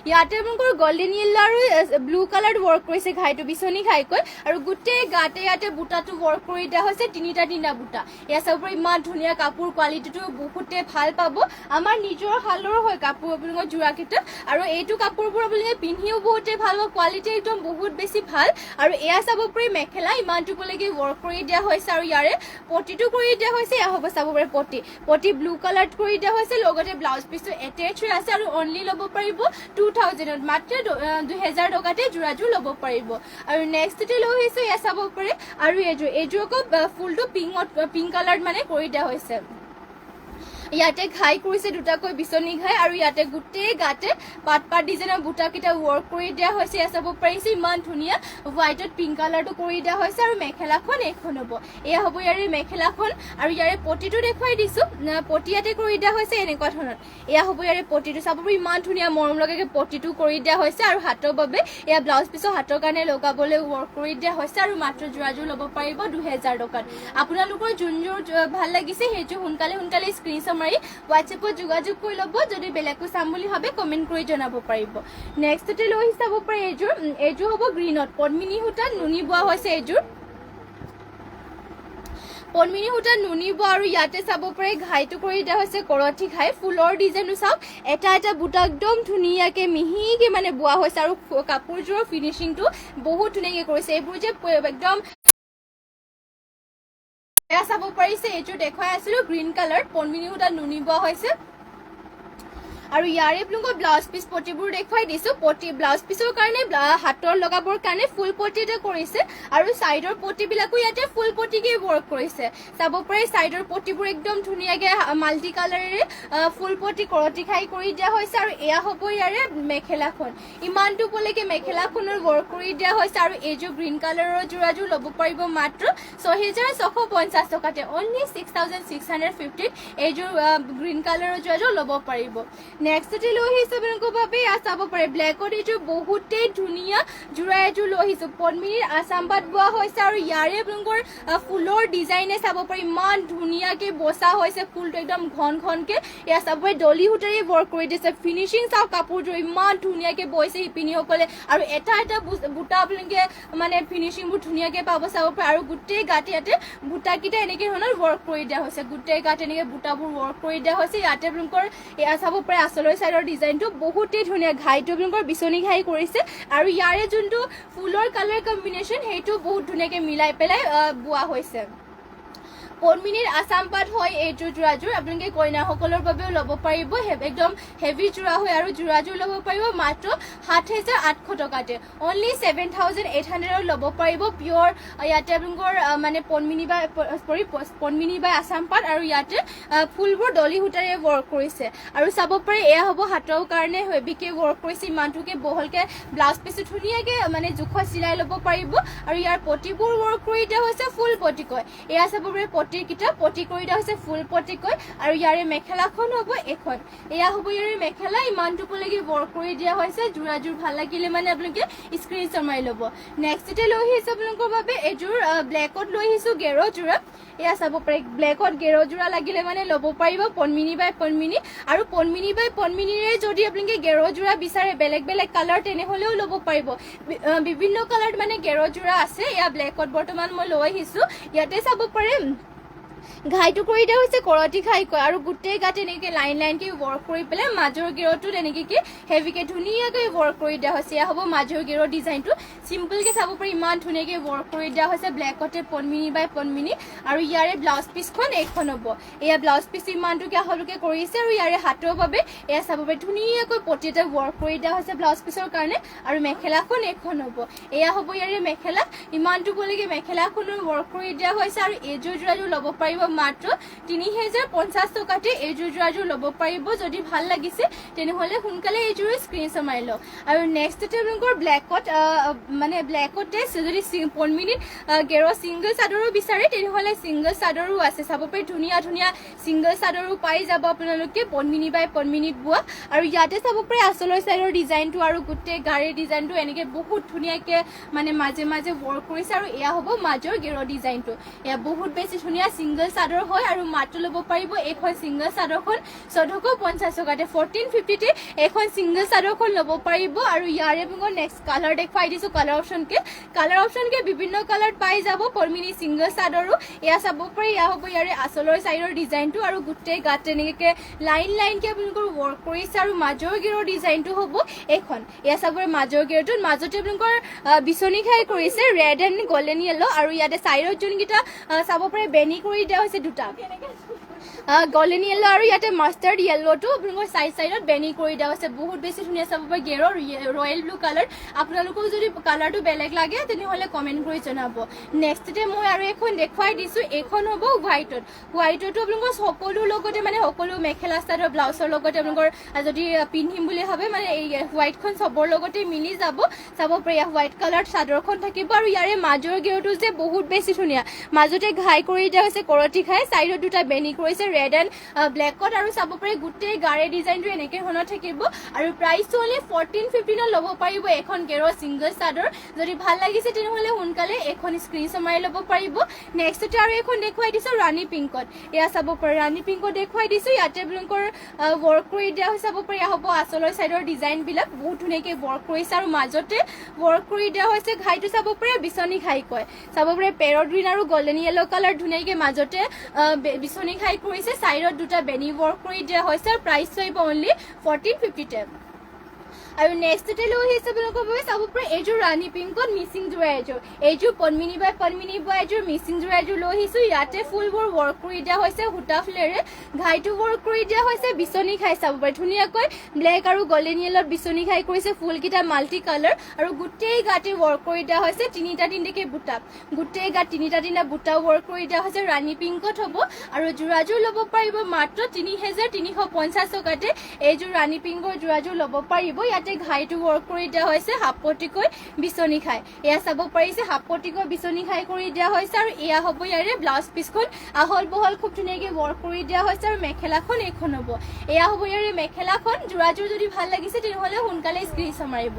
ইয়াতে আপোনালোকৰ গল্ডেন য়েল্লো আৰু ব্লু কালাৰ ৱৰ্ক কৰিছে ঘাইটো বিচনী ঘাইকৈ আৰু গোটেই গাতে ইয়াতে বুটাটো ৱৰ্ক কৰি দিয়া হৈছে তিনিটা বুটা এয়া চাব পাৰে ইমান ধুনীয়া কাপোৰ কোৱালিটিটো বহুতে ভাল পাব আমাৰ নিজৰ হালৰ হয় কাপোৰ আপোনালোকৰ যোৰাকেইটা আৰু এইটো কাপোৰবোৰ আপোনালোকে পিন্ধিও বহুতে ভাল পাব কোৱালিটি একদম বহুত বেছি ভাল আৰু এয়া চাব পাৰি মেখেলা ইমানটো বলৈকে ৱৰ্ক কৰি দিয়া হৈছে আৰু ইয়াৰে পটিটো কৰি দিয়া হৈছে এয়া হ'ব চাব পাৰে পটি ব্লু কালাৰ কৰি দিয়া হৈছে লগতে ব্লাউজ পিছটো এটেচ হৈ আছে আৰু অনলি ল'ব পাৰিব 2000ত মাত্ৰ 2000 টকাতে যোৰাযোৰ ল'ব পাৰিব আৰু নেক্সটতে লৈ আহিছো এয়া চাব পাৰে আৰু এইযোৰ আকৌ ফুলটো পিংক কালাৰ মানে কৰি দিয়া হৈছে ইয়াতে ঘাই কৰিছে দুটাকৈ বিচনী ঘাই আৰু ইয়াতে গোটেই গাতে পাত ডিজাইনৰ বুটাকেইটা ৱৰ্ক কৰি দিয়া হৈছে এয়া চাব পাৰিছে ইমান ধুনীয়া হোৱাইটত পিংক কালাৰটো কৰি দিয়া হৈছে আৰু মেখেলাখন এখন হ'ব এয়া হ'ব ইয়াৰে মেখেলাখন আৰু ইয়াৰে পটিটো দেখুৱাই দিছো পটি ইয়াতে কৰি দিয়া হৈছে এনেকুৱা ধৰণৰ এয়া হ'ব ইয়াৰে পটিটো চাব পাৰি ইমান ধুনীয়া মৰম লগাকে পটিটো কৰি দিয়া হৈছে আৰু হাতৰ বাবে এয়া ব্লাউজ পিছৰ হাতৰ কাৰণে লগাবলৈ ৱৰ্ক কৰি দিয়া হৈছে আৰু মাত্ৰ যোৰাযোৰ ল'ব পাৰিব 2000 টকাত আপোনালোকৰ যোনযোৰ ভাল লাগিছে সেইযোৰ সোনকালে স্ক্ৰীনশ্বট মাৰি হোৱাটছএপত যোগাযোগ কৰি ল'ব যদি বেলেগো চাম বুলি ভাবে কমেণ্ট কৰি জনাব পাৰিব নেক্সটতে লৈ চাব পাৰে এইযোৰ হ'ব গ্ৰীণত পদ্মিনী সূতাত নুনি বোৱা হৈছে এইযোৰ পদ্মিনী সূতাত নুনি বোৱা আৰু ইয়াতে চাব পাৰে ঘাইটো কৰি দিয়া হৈছে কৰঠি ঘাই ফুলৰ ডিজাইনটো চাওক এটা বুটা একদম ধুনীয়াকে মিহিকে মানে বোৱা হৈছে আৰু কাপোৰযোৰৰ ফিনিচিংটো বহুত ধুনীয়াকে কৰিছে এইবোৰ যে একদম এয়া চাব পাৰিছে এইযোৰ দেখুৱাই আছিলো গ্ৰীণ কালাৰ পদ্মিনী সূতাত নুনি বোৱা হৈছে আৰু ইয়াৰে আপোনালোকৰ ব্লাউজ পিছ পটিবোৰ দেখুৱাই দিছো ব্লাউজ পিছৰ কাৰণে হাতৰ লগাবৰ কাৰণে ফুল পটি এটা কৰিছে আৰু সাইডৰ পটিবিলাকো ইয়াতে ফুল পটিকে ৱৰ্ক কৰিছে চাব পাৰে সাইডৰ পটিবোৰ একদম ধুনীয়াকে মাল্টি কালাৰেৰে ফুল পটি কৰটি খাই কৰি দিয়া হৈছে আৰু এয়া হ'ব ইয়াৰে মেখেলাখন ইমানটো বলৈকে মেখেলাখনৰ ৱৰ্ক কৰি দিয়া হৈছে আৰু এইযোৰ গ্ৰীণ কালাৰৰ যোৰাযোৰ ল'ব পাৰিব মাত্ৰ 6650 টকাতে অনলি 6650 এইযোৰ গ্ৰীণ কালাৰৰ যোৰাযোৰ ল'ব পাৰিব নেক্সটতে লৈ আহিছোঁ আপোনালোকৰ বাবে এয়া চাব পাৰে ব্লেকত এইযোৰ বহুতেই ধুনীয়া যোৰা এযোৰ লৈ আহিছোঁ পদ্মিনীৰ আসাম পাট বোৱা হৈছে আৰু ইয়াৰে আপোনালোকৰ ফুলৰ ডিজাইনে চাব পাৰি ইমান ধুনীয়াকৈ বচা হৈছে ফুলটো একদম ঘন ঘনকৈ এয়া চাব পাৰে ডলি সূতাৰে ৱৰ্ক কৰি দিছে ফিনিচিং চাওক কাপোৰযোৰ ইমান ধুনীয়াকৈ বৈছে শিপিনীসকলে আৰু এটা এটা বুটা আপোনালোকে মানে ফিনিচিংবোৰ ধুনীয়াকৈ পাব চাব পাৰে আৰু গোটেই গাত ইয়াতে বুটাকেইটা এনেকৈ ধৰণৰ ৱৰ্ক কৰি দিয়া হৈছে গোটেই গাত এনেকৈ বুটাবোৰ ৱৰ্ক কৰি দিয়া হৈছে ইয়াতে আপোনালোকৰ এয়া চাব পাৰে আচলৰ চাইডৰ ডিজাইনটো বহুতেই ধুনীয়া ঘাইটো আপোনালোকৰ বিচনী ঘাই কৰিছে আৰু ইয়াৰে যোনটো ফুলৰ কালাৰ কম্বিনেশ্যন সেইটো বহুত ধুনীয়াকৈ মিলাই পেলাই বোৱা হৈছে পদ্মিনীৰ আসাম পাট হয় এইযোৰ যোৰাযোৰ আপোনালোকে কইনাসকলৰ বাবেও ল'ব পাৰিব একদম হেভি যোৰা হয় আৰু যোৰাযোৰ ল'ব পাৰিব মাত্ৰ ৭,৮০০ টকাতে অনলি 7,800 ল'ব পাৰিব পিয়ৰ ইয়াতে আপোনালোকৰ মানে পদ্মিনী বাই আসাম পাট আৰু ইয়াতে ফুলবোৰ ডলি সূতাৰে ৱৰ্ক কৰিছে আৰু চাব পাৰে এয়া হ'ব হাতৰ কাৰণে হেভিকে ৱৰ্ক কৰিছে ইমানটোকে বহলকে ব্লাউজ পিচটো ধুনীয়াকৈ মানে জোখত চিলাই ল'ব পাৰিব আৰু ইয়াৰ পটিবোৰ ৱৰ্ক কৰি দিয়া হৈছে ফুল পটিকৈ এয়া চাব পাৰে পটিকেইটা পটি কৰি দিয়া হৈছে ফুল পটিকৈ আৰু ইয়াৰে মেখেলাখন হ'ব এখন এয়া হ'ব ইয়াৰে মেখেলা ইমানটোলৈকে ৱৰ্ক কৰি দিয়া হৈছে যোৰাযোৰ ভাল লাগিলে মানে আপোনালোকে স্ক্ৰীনশ্বট মাৰি ল'ব নেক্সটতে লৈ আহিছোঁ আপোনালোকৰ বাবে এইযোৰ ব্লেকত লৈ আহিছোঁ গেৰ যোৰা এয়া চাব পাৰে ব্লেকত গেৰ যোৰা লাগিলে মানে ল'ব পাৰিব পদ্মিনী বাই পদ্মিনী আৰু পদ্মিনী বাই পদ্মিনীৰে যদি আপোনালোকে গেৰ যোৰা বিচাৰে বেলেগ বেলেগ কালাৰ তেনেহ'লেও ল'ব পাৰিব বিভিন্ন কালাৰত মানে গেৰ যোৰা আছে এয়া ব্লেকত বৰ্তমান মই লৈ আহিছোঁ ইয়াতে চাব পাৰে ঘাইটো কৰি দিয়া হৈছে কৰতি ঘাই কয় আৰু গোটেই গাত এনেকৈ লাইন লাইনকৈ ৱৰ্ক কৰি পেলাই মাজৰ গেৰটো তেনেকৈ হেভিকৈ ধুনীয়াকৈ ৱৰ্ক কৰি দিয়া হৈছে এয়া হ'ব মাজৰ গেৰৰ ডিজাইনটো চিম্পলকৈ চাব পাৰি ইমান ধুনীয়াকৈ ৱৰ্ক কৰি দিয়া হৈছে ব্লেকতে পদ্মিনী বাই পদ্মিনী আৰু ইয়াৰে ব্লাউজ পিচখন এইখন হ'ব এয়া ব্লাউজ পিচ ইমানটোকে আহলকৈ কৰিছে আৰু ইয়াৰে হাতৰ বাবে এয়া চাব পাৰি ধুনীয়াকৈ পটি এটা ৱৰ্ক কৰি দিয়া হৈছে ব্লাউজ পিচৰ কাৰণে আৰু মেখেলাখন এইখন হ'ব এয়া হ'ব ইয়াৰে মেখেলা ইমানটোলৈকে মেখেলাখনো ৱৰ্ক কৰি দিয়া হৈছে আৰু এইযোৰ যোৰাযোৰ ল'ব পাৰিব মাত্ৰ ৩,০৫০ টকাতে এইযোৰ যোৰাযোৰ ল'ব পাৰিব যদি ভাল লাগিছে তেনেহ'লে সোনকালে এইযোৰ স্ক্ৰীনশ্বট মাৰি লওক আৰু নেক্সটতে আপোনালোকৰ ব্লেকত মানে ব্লেকতে যদি পদ্মিনীত গেৰ ছিংগল চাদৰো বিচাৰে তেনেহ'লে ছিংগল চাদৰো আছে চাব পাৰি ধুনীয়া ধুনীয়া ছিংগল চাদৰো পাই যাব আপোনালোকে পদ্মিনী বাই পদ্মিনীত বোৱা আৰু ইয়াতে চাব পাৰি আচলৰ চাইডৰ ডিজাইনটো আৰু গোটেই গাড়ীৰ ডিজাইনটো এনেকৈ বহুত ধুনীয়াকৈ মানে মাজে মাজে ৱৰ্ক কৰিছে আৰু এয়া হ'ব মাজৰ গেৰ ডিজাইনটো এয়া বহুত বেছি ধুনীয়া ছিংগল চাদৰ হয় আৰু মাত্ৰ ল'ব পাৰিব এইখন ছিংগল চাদৰখন ১৪৫০ টকাতে 1450তে এইখন ছিংগল চাদৰখন ল'ব পাৰিব আৰু ইয়াৰে আপোনাক নেক্সট কালাৰ দেখুৱাই দিছোঁ কালাৰ অপশ্যনকে বিভিন্ন কালাৰত পাই যাব পদ্মিনী ছিংগল চাদৰো এয়া চাব পাৰি এয়া হ'ব ইয়াৰে আচলৰ চাইডৰ ডিজাইনটো আৰু গোটেই গাত তেনেকৈ লাইন লাইনকৈ আপোনালোকৰ ৱৰ্ক কৰিছে আৰু মাজৰ গেৰৰ ডিজাইনটো হ'ব এইখন এয়া চাব পাৰি মাজৰ গেৰটোত মাজতে আপোনালোকৰ বিচনী খাই কৰিছে ৰেড এণ্ড গল্ডেন য়েল্ল' আৰু ইয়াতে চাইডত যোনকেইটা চাব পাৰে বেনি কৰি দিয়া হৈছে দুটা গল্ডেন য়েল্ল' আৰু ইয়াতে মাষ্টাৰ্ড য়েল্ল'টো আপোনালোকৰ চাইডত বেনি কৰি দিয়া হৈছে বহুত বেছি ধুনীয়া চাব পাৰে গেৰৰ ৰয়েল ব্লু কালাৰ আপোনালোকক যদি কালাৰটো বেলেগ লাগে তেনেহ'লে কমেণ্ট কৰি জনাব নেক্সটতে মই আৰু এখন দেখুৱাই দিছোঁ এইখন হ'ব হোৱাইটতো আপোনালোকৰ সকলোৰ লগতে মানে সকলো মেখেলা চাদৰ ব্লাউজৰ লগতে আপোনালোকৰ যদি পিন্ধিম বুলি ভাবে মানে এই হোৱাইটখন চবৰ লগতে মিলি যাব চাব পাৰি হোৱাইট কালাৰ চাদৰখন থাকিব আৰু ইয়াৰে মাজৰ গেৰটো যে বহুত বেছি ধুনীয়া মাজতে ঘাই কৰি দিয়া হৈছে কৰতি ঘাই চাইডত দুটা বেনি কৰিছে ৰেড এণ্ড ব্লেকত আৰু চাব পাৰি গোটেই গাড়ীৰ ডিজাইনটো এনেকৈ ধৰণৰ থাকিব আৰু প্ৰাইচটো অনলি 1450 ল'ব পাৰিব এখন গেৰৰ ছিংগল চাদৰ যদি ভাল লাগিছে তেনেহ'লে সোনকালে এখন স্ক্ৰীনশ্বট মাৰি ল'ব পাৰিব নেক্সটতে আৰু এখন দেখুৱাই দিছোঁ ৰাণী পিংকত এয়া চাব পাৰি ৰাণী পিংকত দেখুৱাই দিছোঁ ইয়াতে আপোনালোকৰ ৱৰ্ক কৰি দিয়া হৈছে চাব পাৰি হ'ব আচলৰ চাইডৰ ডিজাইনবিলাক বহুত ধুনীয়াকৈ ৱৰ্ক কৰিছে আৰু মাজতে ৱৰ্ক কৰি দিয়া হৈছে ঘাইটো চাব পাৰি বিচনী ঘাই কয় চাব পাৰি পেৰট গ্ৰীণ আৰু গল্ডেন য়েল্ল' কালাৰ ধুনীয়াকৈ মাজতে বিচনী ঘাই কৰিছে চাইডত দুটা বেনি ৱৰ্ক কৰি দিয়া হৈছে আৰু প্ৰাইচটো আহিব অনলি 1450তে আৰু নেক্সটতে লৈ আহিছে আপোনালোকৰ বাবে চাব পাৰে এইযোৰ ৰাণী পিংকত মিচিং যোৰা এইযোৰ পদ্মিনী বাই পদ্মিনী বোৱা এইযোৰ মিচিং যোৰা লৈ আহিছোঁ ইয়াতে ফুলবোৰ ৱৰ্ক কৰি দিয়া হৈছে সূতা ফুলেৰে ঘাইটো ৱৰ্ক কৰি দিয়া হৈছে বিচনী ঘাই চাব পাৰে ধুনীয়াকৈ ব্লেক আৰু গল্ডেন য়েল্লত বিচনী ঘাই কৰিছে ফুলকেইটা মাল্টি কালাৰ আৰু গোটেই গাতে ৱৰ্ক কৰি দিয়া হৈছে তিনিটাকৈ বুটা গোটেই গাত তিনিটা বুটা ৱৰ্ক কৰি দিয়া হৈছে ৰাণী পিংকত হ'ব আৰু যোৰাযোৰ ল'ব পাৰিব মাত্ৰ ৩,৩৫০ টকাতে এইযোৰ ৰাণী পিংকৰ যোৰাযোৰ ল'ব পাৰিব ইয়াত ইয়াতে ঘাইটো ৱৰ্ক কৰি দিয়া হৈছে হাপপটিকৈ বিচনী খাই এয়া চাব পাৰিছে হাপপটিকৈ বিচনী খাই কৰি দিয়া হৈছে আৰু এয়া হ'ব ইয়াৰে ব্লাউজ পিচখন আহল বহল খুব ধুনীয়াকৈ ৱৰ্ক কৰি দিয়া হৈছে আৰু মেখেলাখন এইখন হ'ব এয়া হ'ব ইয়াৰে মেখেলাখন যোৰাযোৰ যদি ভাল লাগিছে তেনেহ'লে সোনকালে স্ক্ৰীনশ্বট মাৰিব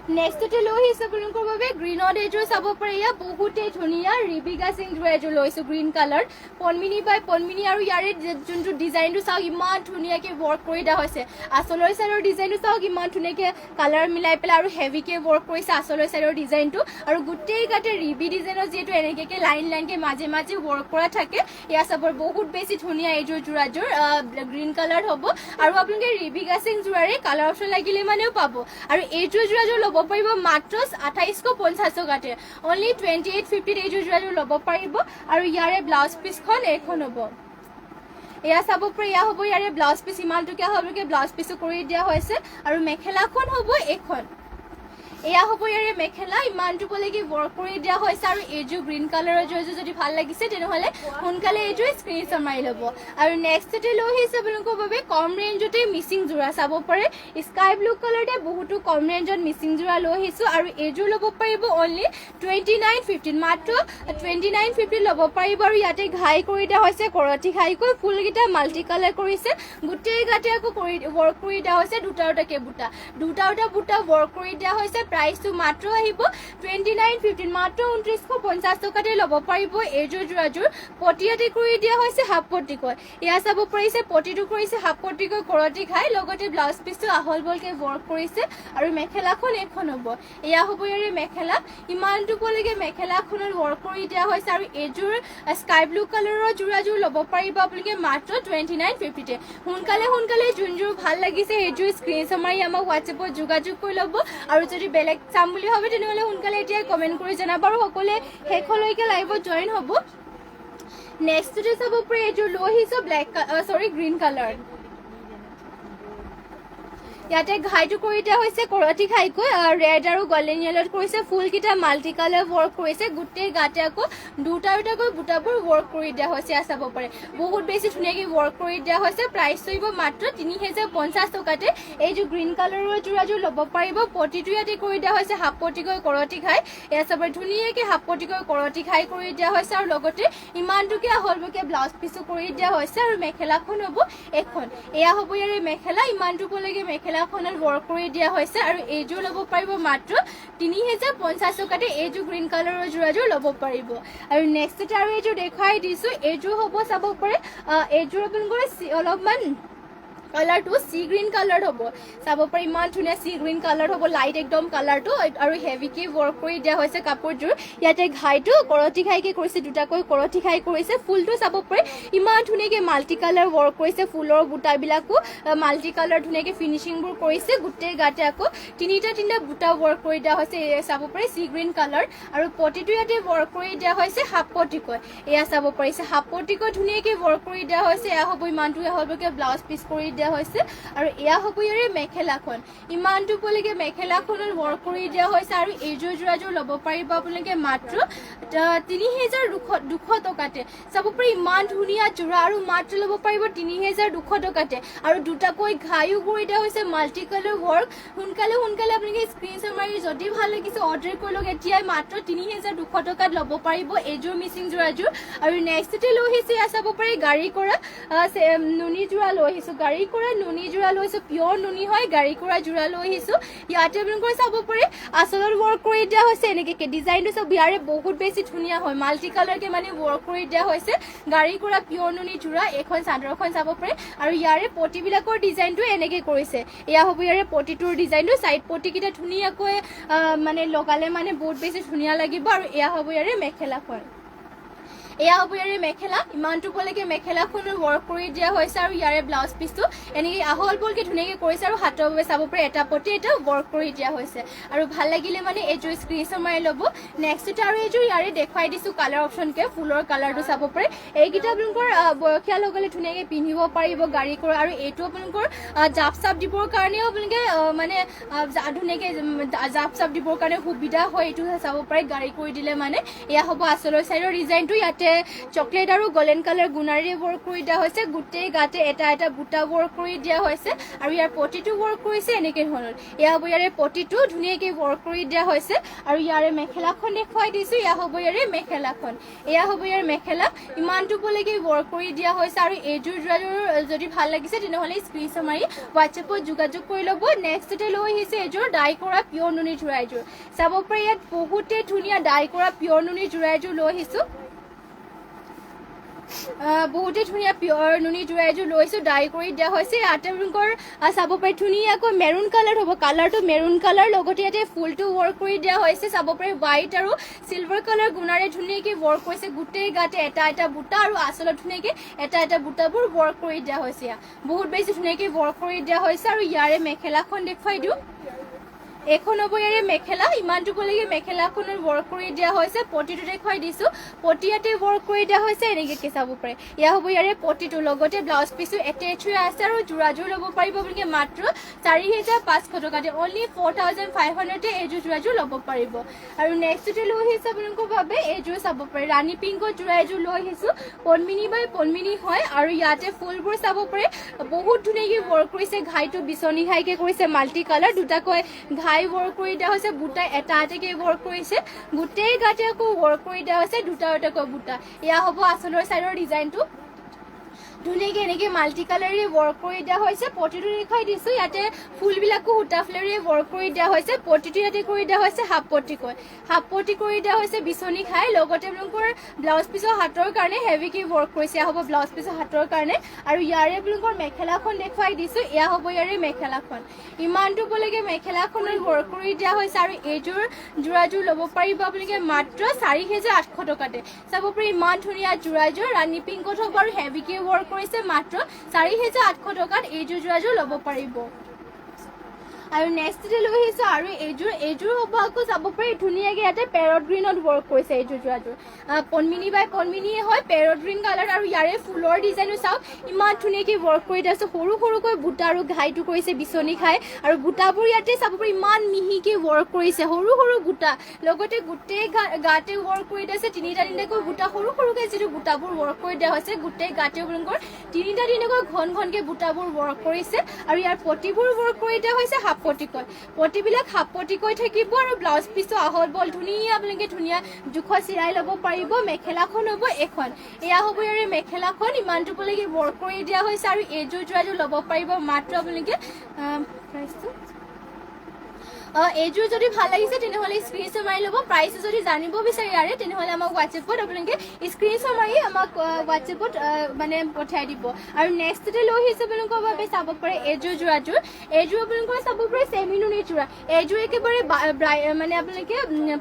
নেক্সটতে লৈ আহিছে আপোনালোকৰ বাবে গ্ৰীণত এইযোৰ চাব পাৰে এয়া বহুতেই ধুনীয়া ৰিবিকা সিং যোৰ এইযোৰ লৈছোঁ গ্ৰীণ কালাৰ পনমিনি বাই পনমিনি আৰু ইয়াৰে যোনটো ডিজাইনটো চাওক ইমান ধুনীয়াকৈ ৱৰ্ক কৰি দিয়া হৈছে আচলৰ চাইডৰ ডিজাইনটো চাওক ইমান ধুনীয়াকৈ কালাৰ মিলাই পেলাই আৰু হেভিকৈ ৱৰ্ক কৰিছে আচলৰ চাইডৰ ডিজাইনটো আৰু গোটেই গাতে ৰিবি ডিজাইনৰ যিহেতু এনেকৈ লাইন লাইনকৈ মাজে মাজে ৱৰ্ক কৰা থাকে এয়া চাব বহুত বেছি ধুনীয়া এইযোৰ যোৰাযোৰ গ্ৰীণ কালাৰ হ'ব আৰু আপোনালোকে ৰিবিকা সিং যোৰাৰে কালাৰ অপশ্যন লাগিলে মানেও পাব আৰু এইযোৰ যোৰাযোৰ ল'ব পাৰিব মাত্ৰ 2850 টকাতে অনলি 2850 এইযোৰ যোৰাযোৰ ল'ব পাৰিব আৰু ইয়াৰে ব্লাউজ পিচখন এইখন হ'ব এয়া চাব পাৰে এয়া হ'ব ইয়াৰে ব্লাউজ পিচ ইমানটুকীয়া হ'বলৈকে ব্লাউজ পিচো কৰি দিয়া হৈছে আৰু মেখেলাখন হ'ব এইখন এয়া হ'ব ইয়াৰে মেখেলা ইমানটো পলৈকে ৱৰ্ক কৰি দিয়া হৈছে আৰু এইযোৰ গ্ৰীণ কালাৰৰ যোৰযোৰ যদি ভাল লাগিছে তেনেহ'লে সোনকালে এইযোৰ স্ক্ৰীনশ্বট মাৰি ল'ব আৰু নেক্সটতে লৈ আহিছে আপোনালোকৰ বাবে কম ৰেঞ্জতে মিচিং যোৰা চাব পাৰে স্কাই ব্লু কালাৰতে বহুতো কম ৰেঞ্জত মিচিং যোৰা লৈ আহিছোঁ আৰু এইযোৰ ল'ব পাৰিব অনলি 2950 মাত্ৰ 2950 ল'ব পাৰিব আৰু ইয়াতে ঘাই কৰি দিয়া হৈছে কৰতি ঘাইকৈ ফুলকেইটা মাল্টি কালাৰ কৰিছে গোটেই গাতে আকৌ ৱৰ্ক কৰি দিয়া হৈছে দুটা বুটা ৱৰ্ক কৰি দিয়া হৈছে প্ৰাইসটো মাত্ৰ আহিব 2950 মাত্ৰ 2950 টকাতে ল'ব পাৰিব এইযোৰ যোৰাযোৰ পটিয়াতে কৰি দিয়া হৈছে হাফ পটিকৈ এয়া চাব পাৰিছে পটিটো কৰিছে হাফ পটিকৈ কৰতি খাই লগতে ব্লাউজ পিচটো আহল বলকে ৱৰ্ক কৰিছে আৰু মেখেলাখন এখন হ'ব এয়া হ'ব ইয়াৰে মেখেলা ইমানটো পলৈকে মেখেলাখনত ৱৰ্ক কৰি দিয়া হৈছে আৰু এইযোৰ স্কাই ব্লু কালাৰৰ যোৰাযোৰ ল'ব পাৰিব আপোনালোকে মাত্ৰ 2950 সোনকালে যোনযোৰ ভাল লাগিছে সেইযোৰ স্ক্ৰীনশ্বট মাৰি আমাক হোৱাটছএপত যোগাযোগ কৰি ল'ব আৰু যদি বেলেগ চাম বুলি ভাবে তেনেহ'লে সোনকালে এতিয়া কমেণ্ট কৰি জনাব আৰু সকলোৱে শেষলৈকে লাইভত জইন হ'ব নেক্সটতে চাব পাৰে এইযোৰ লৈ আহিছোঁ গ্ৰীণ কালাৰ ইয়াতে ঘাইটো কৰি দিয়া হৈছে কৰতি ঘাইকৈ ৰেড আৰু গল্ডেন য়েলত কৰিছে ফুলকেইটা মাল্টি কালাৰ ৱৰ্ক কৰিছে গোটেই গাতে আকৌ দুটাকৈ বুটাবোৰ ৱৰ্ক কৰি দিয়া হৈছে চাব পাৰে বহুত বেছি ধুনীয়াকৈ ৱৰ্ক কৰি দিয়া হৈছে প্ৰাইচটো আহিব মাত্ৰ 3050 টকাতে এইযোৰ গ্ৰীণ কালাৰৰ যোৰাযোৰ ল'ব পাৰিব পটিটো ইয়াতে কৰি দিয়া হৈছে হাফ পটিকৈ কৰতি ঘাই এয়া চাব ধুনীয়াকৈ হাফ পটিকৈ কৰতি ঘাই কৰি দিয়া হৈছে আৰু লগতে ইমানটোকে আহলবকে ব্লাউজ পিচো কৰি দিয়া হৈছে আৰু মেখেলাখন হ'ব এখন এয়া হ'ব ইয়াৰে মেখেলা ইমানটো পলৈকে মেখেলাখনত ৱৰ্ক কৰি দিয়া হৈছে আৰু এইযোৰ ল'ব পাৰিব মাত্ৰ 3050 টকাতে এইযোৰ গ্ৰীণ কালাৰৰ যোৰাযোৰ ল'ব পাৰিব আৰু নেক্সটতে আৰু এইযোৰ দেখাই দিছোঁ এইযোৰ হ'ব চাব পাৰে এইযোৰ আপোনালোকৰ অলপমান কালাৰটো সি গ্ৰীণ কালাৰ হ'ব চাব পাৰে ইমান ধুনীয়া সি গ্ৰীণ কালাৰ হ'ব লাইট একদম কালাৰটো আৰু হেভিকৈ ৱৰ্ক কৰি দিয়া হৈছে কাপোৰযোৰ ইয়াতে ঘাইটো কৰতি ঘাইকৈ কৰিছে দুটাকৈ কৰতি ঘাই কৰিছে ফুলটো চাব পাৰে ইমান ধুনীয়াকৈ মাল্টি কালাৰ ৱৰ্ক কৰিছে ফুলৰ বুটাবিলাকো মাল্টি কালাৰ ধুনীয়াকৈ ফিনিচিংবোৰ কৰিছে গোটেই গাতে আকৌ তিনিটা বুটা ৱৰ্ক কৰি দিয়া হৈছে চাব পাৰে সি গ্ৰীণ কালাৰ আৰু পটিটো ইয়াতে ৱৰ্ক কৰি দিয়া হৈছে হাফ পটিকৈ এয়া চাব পাৰিছে হাফ পটিকৈ ধুনীয়াকৈ ৱৰ্ক কৰি দিয়া হৈছে এয়া হ'ব ইমানটো হ'বকৈ ব্লাউজ পিচ কৰি দিয়া হৈছে আৰু এয়া হ'ব ইয়াৰে মেখেলাখন ইমানটো পলৈকে মেখেলাখনত ৱৰ্ক কৰি দিয়া হৈছে আৰু এইযোৰ যোৰাযোৰ ল'ব পাৰিব আপোনালোকে মাত্ৰ 3200 টকাতে চাব পাৰি ইমান ধুনীয়া যোৰা আৰু মাত্ৰ ল'ব পাৰিব 3200 টকাতে আৰু দুটাকৈ ঘাইও কৰি দিয়া হৈছে মাল্টি কালাৰ ৱৰ্ক সোনকালে আপোনালোকে স্ক্ৰীনশ্বট মাৰি যদি ভাল লাগিছে অৰ্ডাৰ কৰি লওক এতিয়াই মাত্ৰ 3200 টকাত ল'ব পাৰিব এইযোৰ মিচিং যোৰাযোৰ আৰু নেক্সটতে লৈ আহিছে এয়া চাব পাৰি গাড়ী কৰা নুনি যোৰা লৈ আহিছোঁ গাড়ী কৰা নুনি যোৰা লৈছোঁ পিয়ৰ নুনি হয় গাড়ী কৰা যোৰা লৈ আহিছোঁ ইয়াতে আপোনালোকৰ চাব পাৰে আচলত ৱৰ্ক কৰি দিয়া হৈছে এনেকৈ ডিজাইনটো চব ইয়াৰে বহুত বেছি ধুনীয়া হয় মাল্টি কালাৰকৈ মানে ৱৰ্ক কৰি দিয়া হৈছে গাড়ী কৰা পিয়ৰ নুনি যোৰা এখন চাদৰখন চাব পাৰে আৰু ইয়াৰে পটিবিলাকৰ ডিজাইনটো এনেকৈ কৰিছে এয়া হ'ব ইয়াৰে পটিটোৰ ডিজাইনটো চাইড পটিকেইটা ধুনীয়াকৈ মানে লগালে মানে বহুত বেছি ধুনীয়া লাগিব আৰু এয়া হ'ব ইয়াৰে মেখেলাখন এয়া হ'ব ইয়াৰে মেখেলা ইমানটো পলৈকে মেখেলাখনত ৱৰ্ক কৰি দিয়া হৈছে আৰু ইয়াৰে ব্লাউজ পিচটো এনেকৈ আহল বলকৈ ধুনীয়াকৈ কৰিছে আৰু হাতৰ বাবে চাব পাৰে এটা পটি এটা ৱৰ্ক কৰি দিয়া হৈছে আৰু ভাল লাগিলে মানে এইযোৰ স্ক্ৰীনশ্বট মাৰি ল'ব নেক্সটতে আৰু এইযোৰ ইয়াৰে দেখুৱাই দিছোঁ কালাৰ অপশ্যনকৈ ফুলৰ কালাৰটো চাব পাৰে এইকেইটা আপোনালোকৰ বয়সীয়া লগলে ধুনীয়াকৈ পিন্ধিব পাৰিব গাড়ী কৰা আৰু এইটো আপোনালোকৰ জাপ দিবৰ কাৰণেও আপোনালোকে মানে ধুনীয়াকৈ জাপ দিবৰ কাৰণে সুবিধা হয় এইটো চাব পাৰে গাড়ী কৰি দিলে মানে এয়া হ'ব আচলৰ চাইডৰ ডিজাইনটো ইয়াতে ইয়াতে চকলেট আৰু গোল্ডেন কালাৰ গুণাৰে ৱৰ্ক কৰি দিয়া হৈছে গোটেই গাতে এটা এটা বুটা ৱৰ্ক কৰি দিয়া হৈছে আৰু ইয়াৰ পটিটো ৱৰ্ক কৰিছে এনেকে ধৰণৰ এয়া হ'ব ইয়াৰে পটিটো ধুনীয়াকৈ ৱৰ্ক কৰি দিয়া হৈছে আৰু ইয়াৰে মেখেলাখন দেখুৱাই দিছোঁ এয়া হ'ব ইয়াৰে মেখেলাখন এয়া হ'ব ইয়াৰ মেখেলা ইমানটো পলৈকে ৱৰ্ক কৰি দিয়া হৈছে আৰু এইযোৰ যোৰাযোৰ যদি ভাল লাগিছে তেনেহ'লে স্ক্ৰীনশ্বট মাৰি হোৱাটছএপত যোগাযোগ কৰি ল'ব নেক্সটতে লৈ আহিছে এইযোৰ ডাই কৰা পিয়ৰ নুনি যোৰা এযোৰ চাব পাৰি ইয়াত বহুতে ধুনীয়া ডাই কৰা পিয়ৰ নুনি যোৰা এযোৰ লৈ আহিছোঁ বহুতে ধুনীয়া পিয়ৰ নুনি যোৰা এযোৰ লৈছোঁ ডাই কৰি দিয়া হৈছে ইয়াতে আপোনালোকৰ চাব পাৰি ধুনীয়াকৈ মেৰুন কালাৰ হ'ব কালাৰটো মেৰুন কালাৰ লগতে ইয়াতে ফুলটো ৱৰ্ক কৰি দিয়া হৈছে চাব পাৰি হোৱাইট আৰু চিলভাৰ কালাৰ গুণাৰে ধুনীয়াকৈ ৱৰ্ক কৰিছে গোটেই গাতে এটা এটা বুটা আৰু আচলত ধুনীয়াকৈ এটা এটা বুটাবোৰ ৱৰ্ক কৰি দিয়া হৈছে বহুত বেছি ধুনীয়াকৈ ৱৰ্ক কৰি দিয়া হৈছে আৰু ইয়াৰে মেখেলাখন দেখুৱাই দিওঁ এখন হ'ব ইয়াৰে মেখেলা ইমানটো পলৈকে মেখেলাখনৰ ৱৰ্ক কৰি দিয়া হৈছে পটিটো দেখুৱাই দিছোঁ পটি ইয়াতে ৱৰ্ক কৰি দিয়া হৈছে এনেকৈ চাব পাৰে এয়া হ'ব ইয়াৰে পটিটো লগতে ব্লাউজ পিছো এটেচ হৈ আছে আৰু যোৰাযোৰ ল'ব পাৰিব আপোনালোকে মাত্ৰ 4,500 টকাতে অনলি 4,500তে এইযোৰ যোৰাযোৰ ল'ব পাৰিব আৰু নেক্সটতে লৈ আহিছোঁ আপোনালোকৰ বাবে এইযোৰ চাব পাৰে ৰাণী পিংকৰ যোৰা এযোৰ লৈ আহিছোঁ পদ্মিনী বাই পদ্মিনী হয় আৰু ইয়াতে ফুলবোৰ চাব পাৰে বহুত ধুনীয়াকৈ ৱৰ্ক কৰিছে ঘাইটো বিচনী ঘাইকৈ কৰিছে মাল্টি কালাৰ দুটাকৈ ঘাই ৱৰ্ক কৰি দিয়া হৈছে বুটা এটা এটাকৈ ৱৰ্ক কৰিছে গোটেই গাতে আকৌ ৱৰ্ক কৰি দিয়া হৈছে দুটা দুটাকৈ বুটা এয়া হ'ব আচলৰ চাইডৰ ডিজাইনটো ধুনীয়াকৈ এনেকৈ মাল্টি কালাৰে ৱৰ্ক কৰি দিয়া হৈছে পটিটো দেখুৱাই দিছোঁ ইয়াতে ফুলবিলাকো সূতা ফুলেৰে ৱৰ্ক কৰি দিয়া হৈছে পটিটো ইয়াতে কৰি দিয়া হৈছে হাফ পটি কৰি দিয়া হৈছে বিচনী খাই লগতে আপোনালোকৰ ব্লাউজ পিছৰ হাতৰ কাৰণে হেভিকৈ ৱৰ্ক কৰিছে এয়া হ'ব ব্লাউজ পিছৰ হাতৰ কাৰণে আৰু ইয়াৰে আপোনালোকৰ মেখেলাখন দেখুৱাই দিছোঁ এয়া হ'ব ইয়াৰে মেখেলাখন ইমানটো পলৈকে মেখেলাখনত ৱৰ্ক কৰি দিয়া হৈছে আৰু এইযোৰ যোৰাযোৰ ল'ব পাৰিব আপোনালোকে মাত্ৰ 4,800 টকাতে চাব পাৰি ইমান ধুনীয়া যোৰাযোৰ ৰাণী পিংকত হ'ব আৰু হেভিকৈ ৱৰ্ক কৰিছে মাত্ৰ 4,800 টকাত এইযোৰ যোৰাযোৰ ল'ব পাৰিব আৰু নেক্সটতে লৈ আহিছোঁ আৰু এইযোৰ হ'ব আকৌ চাব পাৰি ধুনীয়াকৈ ইয়াতে পেৰট গ্ৰীণত ৱৰ্ক কৰিছে এইযোৰ যোৰাযোৰ পদ্মিনী বাই পদ্মিনীয়ে হয় পেৰট গ্ৰীণ কালাৰ আৰু ইয়াৰে ফুলৰ ডিজাইনো চাওক ইমান ধুনীয়াকৈ ৱৰ্ক কৰি দিয়া আছে সৰু সৰুকৈ বুটা আৰু ঘাইটো কৰিছে বিচনী খাই আৰু বুটাবোৰ ইয়াতে চাব পাৰি ইমান মিহিকৈ ৱৰ্ক কৰিছে সৰু সৰু বুটা লগতে গোটেই গাতে ৱৰ্ক কৰি দিয়া আছে তিনিটাকৈ বুটা সৰু সৰুকৈ যিটো বুটাবোৰ ৱৰ্ক কৰি দিয়া হৈছে গোটেই গাতে আপোনালোকৰ তিনিটাকৈ ঘনকৈ বুটাবোৰ ৱৰ্ক কৰিছে আৰু ইয়াৰ পটিবোৰ ৱৰ্ক কৰি দিয়া হৈছে হাফ পটিবিলাক হাফ পটিকৈ থাকিব আৰু ব্লাউজ পিছো আহল বল ধুনীয়া আপোনালোকে ধুনীয়া জোখত চিলাই ল'ব পাৰিব মেখেলাখন হ'ব এখন এয়া হ'ব ইয়াৰে মেখেলাখন ইমানটো পলৈকে ৱৰ্ক কৰি দিয়া হৈছে আৰু এইযোৰ যোৰাযোৰ ল'ব পাৰিব মাত্ৰ আপোনালোকে প্ৰাইচটো এইযোৰ যদি ভাল লাগিছে তেনেহ'লে স্ক্ৰীনশ্বট মাৰি ল'ব প্ৰাইচটো যদি জানিব বিচাৰে ইয়াৰে তেনেহ'লে আমাক হোৱাটছএপত আপোনালোকে স্ক্ৰীনশ্বট মাৰি আমাক হোৱাটছএপত মানে পঠিয়াই দিব আৰু নেক্সটতে লৈ আহিছোঁ আপোনালোকৰ বাবে চাব পাৰে এইযোৰ যোৰাযোৰ এইযোৰ আপোনালোকৰ চাব পাৰে চেমি নুনি যোৰা এইযোৰ একেবাৰে মানে আপোনালোকে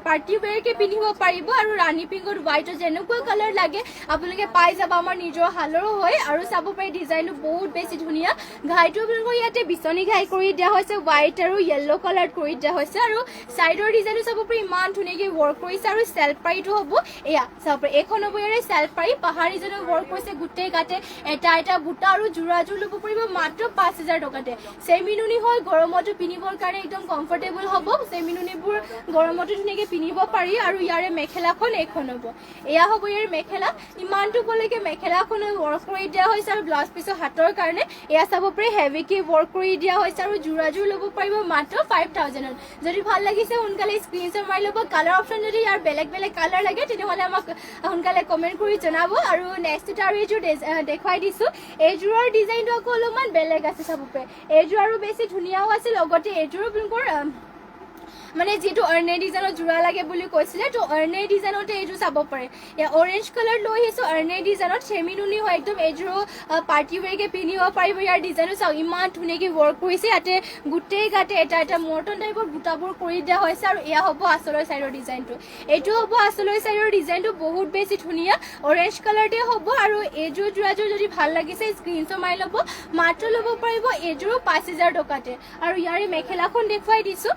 পাৰ্টি ৱেৰকৈ পিন্ধিব পাৰিব আৰু ৰাণী পিংকত হোৱাইটৰ যেনেকুৱা কালাৰ লাগে আপোনালোকে পাই যাব আমাৰ নিজৰ হালৰো হয় আৰু চাব পাৰে ডিজাইনটো বহুত বেছি ধুনীয়া ঘাইটো আপোনালোকৰ ইয়াতে বিচনী ঘাই কৰি দিয়া হৈছে হোৱাইট আৰু য়েল্ল' কালাৰ কৰি দিয়া হৈছে আৰু চাইডৰ ডিজাইনটো চাব পাৰি ইমান ধুনীয়াকৈ ৱৰ্ক কৰিছে আৰু চেল্ফ পাৰিটো হ'ব এয়া চাব পাৰি এইখন হ'ব ইয়াৰে চেল্ফ পাৰি পাহাৰী যেনে ৱৰ্ক কৰিছে গোটেই গাতে এটা এটা বুটা আৰু যোৰাযোৰ ল'ব পাৰিব মাত্ৰ 5,000 টকাতে চেমি নুনি হয় গৰমতো পিন্ধিবৰ কাৰণে একদম কমফৰ্টেবল হ'ব চেমি নুনিবোৰ গৰমতো ধুনীয়াকৈ পিন্ধিব পাৰি আৰু ইয়াৰে মেখেলাখন এইখন হ'ব এয়া হ'ব ইয়াৰ মেখেলা ইমানটো পলৈকে মেখেলাখনত ৱৰ্ক কৰি দিয়া হৈছে আৰু ব্লাউজ পিছৰ হাতৰ কাৰণে এয়া চাব পাৰি হেভিকৈ ৱৰ্ক কৰি দিয়া হৈছে আৰু যোৰাযোৰ ল'ব পাৰিব মাত্ৰ 5,000 যদি ভাল লাগিছে সোনকালে স্ক্ৰীনশ্বট মাৰি ল'ব কালাৰ অপশ্যন যদি ইয়াৰ বেলেগ কালাৰ লাগে তেনেহ'লে আমাক সোনকালে কমেণ্ট কৰি জনাব আৰু নেক্সটতে আৰু এইযোৰ দেখুৱাই দিছোঁ এইযোৰৰ ডিজাইনটো আকৌ অলপমান বেলেগ আছে চাব পাৰে এইযোৰ আৰু বেছি ধুনীয়াও আছে লগতে এইযোৰো আপোনালোকৰ মানে যেটো অৰ্ণে ডিজাইনৰ জোৰা লাগে বুলি কৈছিলে তো অৰ্ণে ডিজাইনতে এইটো চাব পাৰে ইয়া অৰেঞ্জ কালাৰ লৈ আহিছো অৰ্ণে ডিজাইনত চেমিনুনি হয় একদম এইযোৰ পাৰ্টি ৱেৰকে পিন্ধিব পাৰিব ইয়াৰ ডিজাইনো চাওক ইমান ধুনীয়াকৈ ৱৰ্ক কৰিছে ইয়াতে গোটেই গাতে এটা এটা মৰ্টন টাইপৰ বুটাবোৰ কৰি দিয়া হৈছে আৰু এয়া হ'ব আচলৰ চাইডৰ ডিজাইনটো এইটো হ'ব আচলৰ চাইডৰ ডিজাইনটো বহুত বেছি ধুনীয়া অৰেঞ্জ কালাৰতে হ'ব আৰু এইযোৰ যোৰাযোৰ যদি ভাল লাগিছে স্ক্ৰীনশ্বট মাৰি ল'ব মাত্ৰ ল'ব পাৰিব এইযোৰো 5,000 টকাতে আৰু ইয়াৰে মেখেলাখন দেখুৱাই দিছোঁ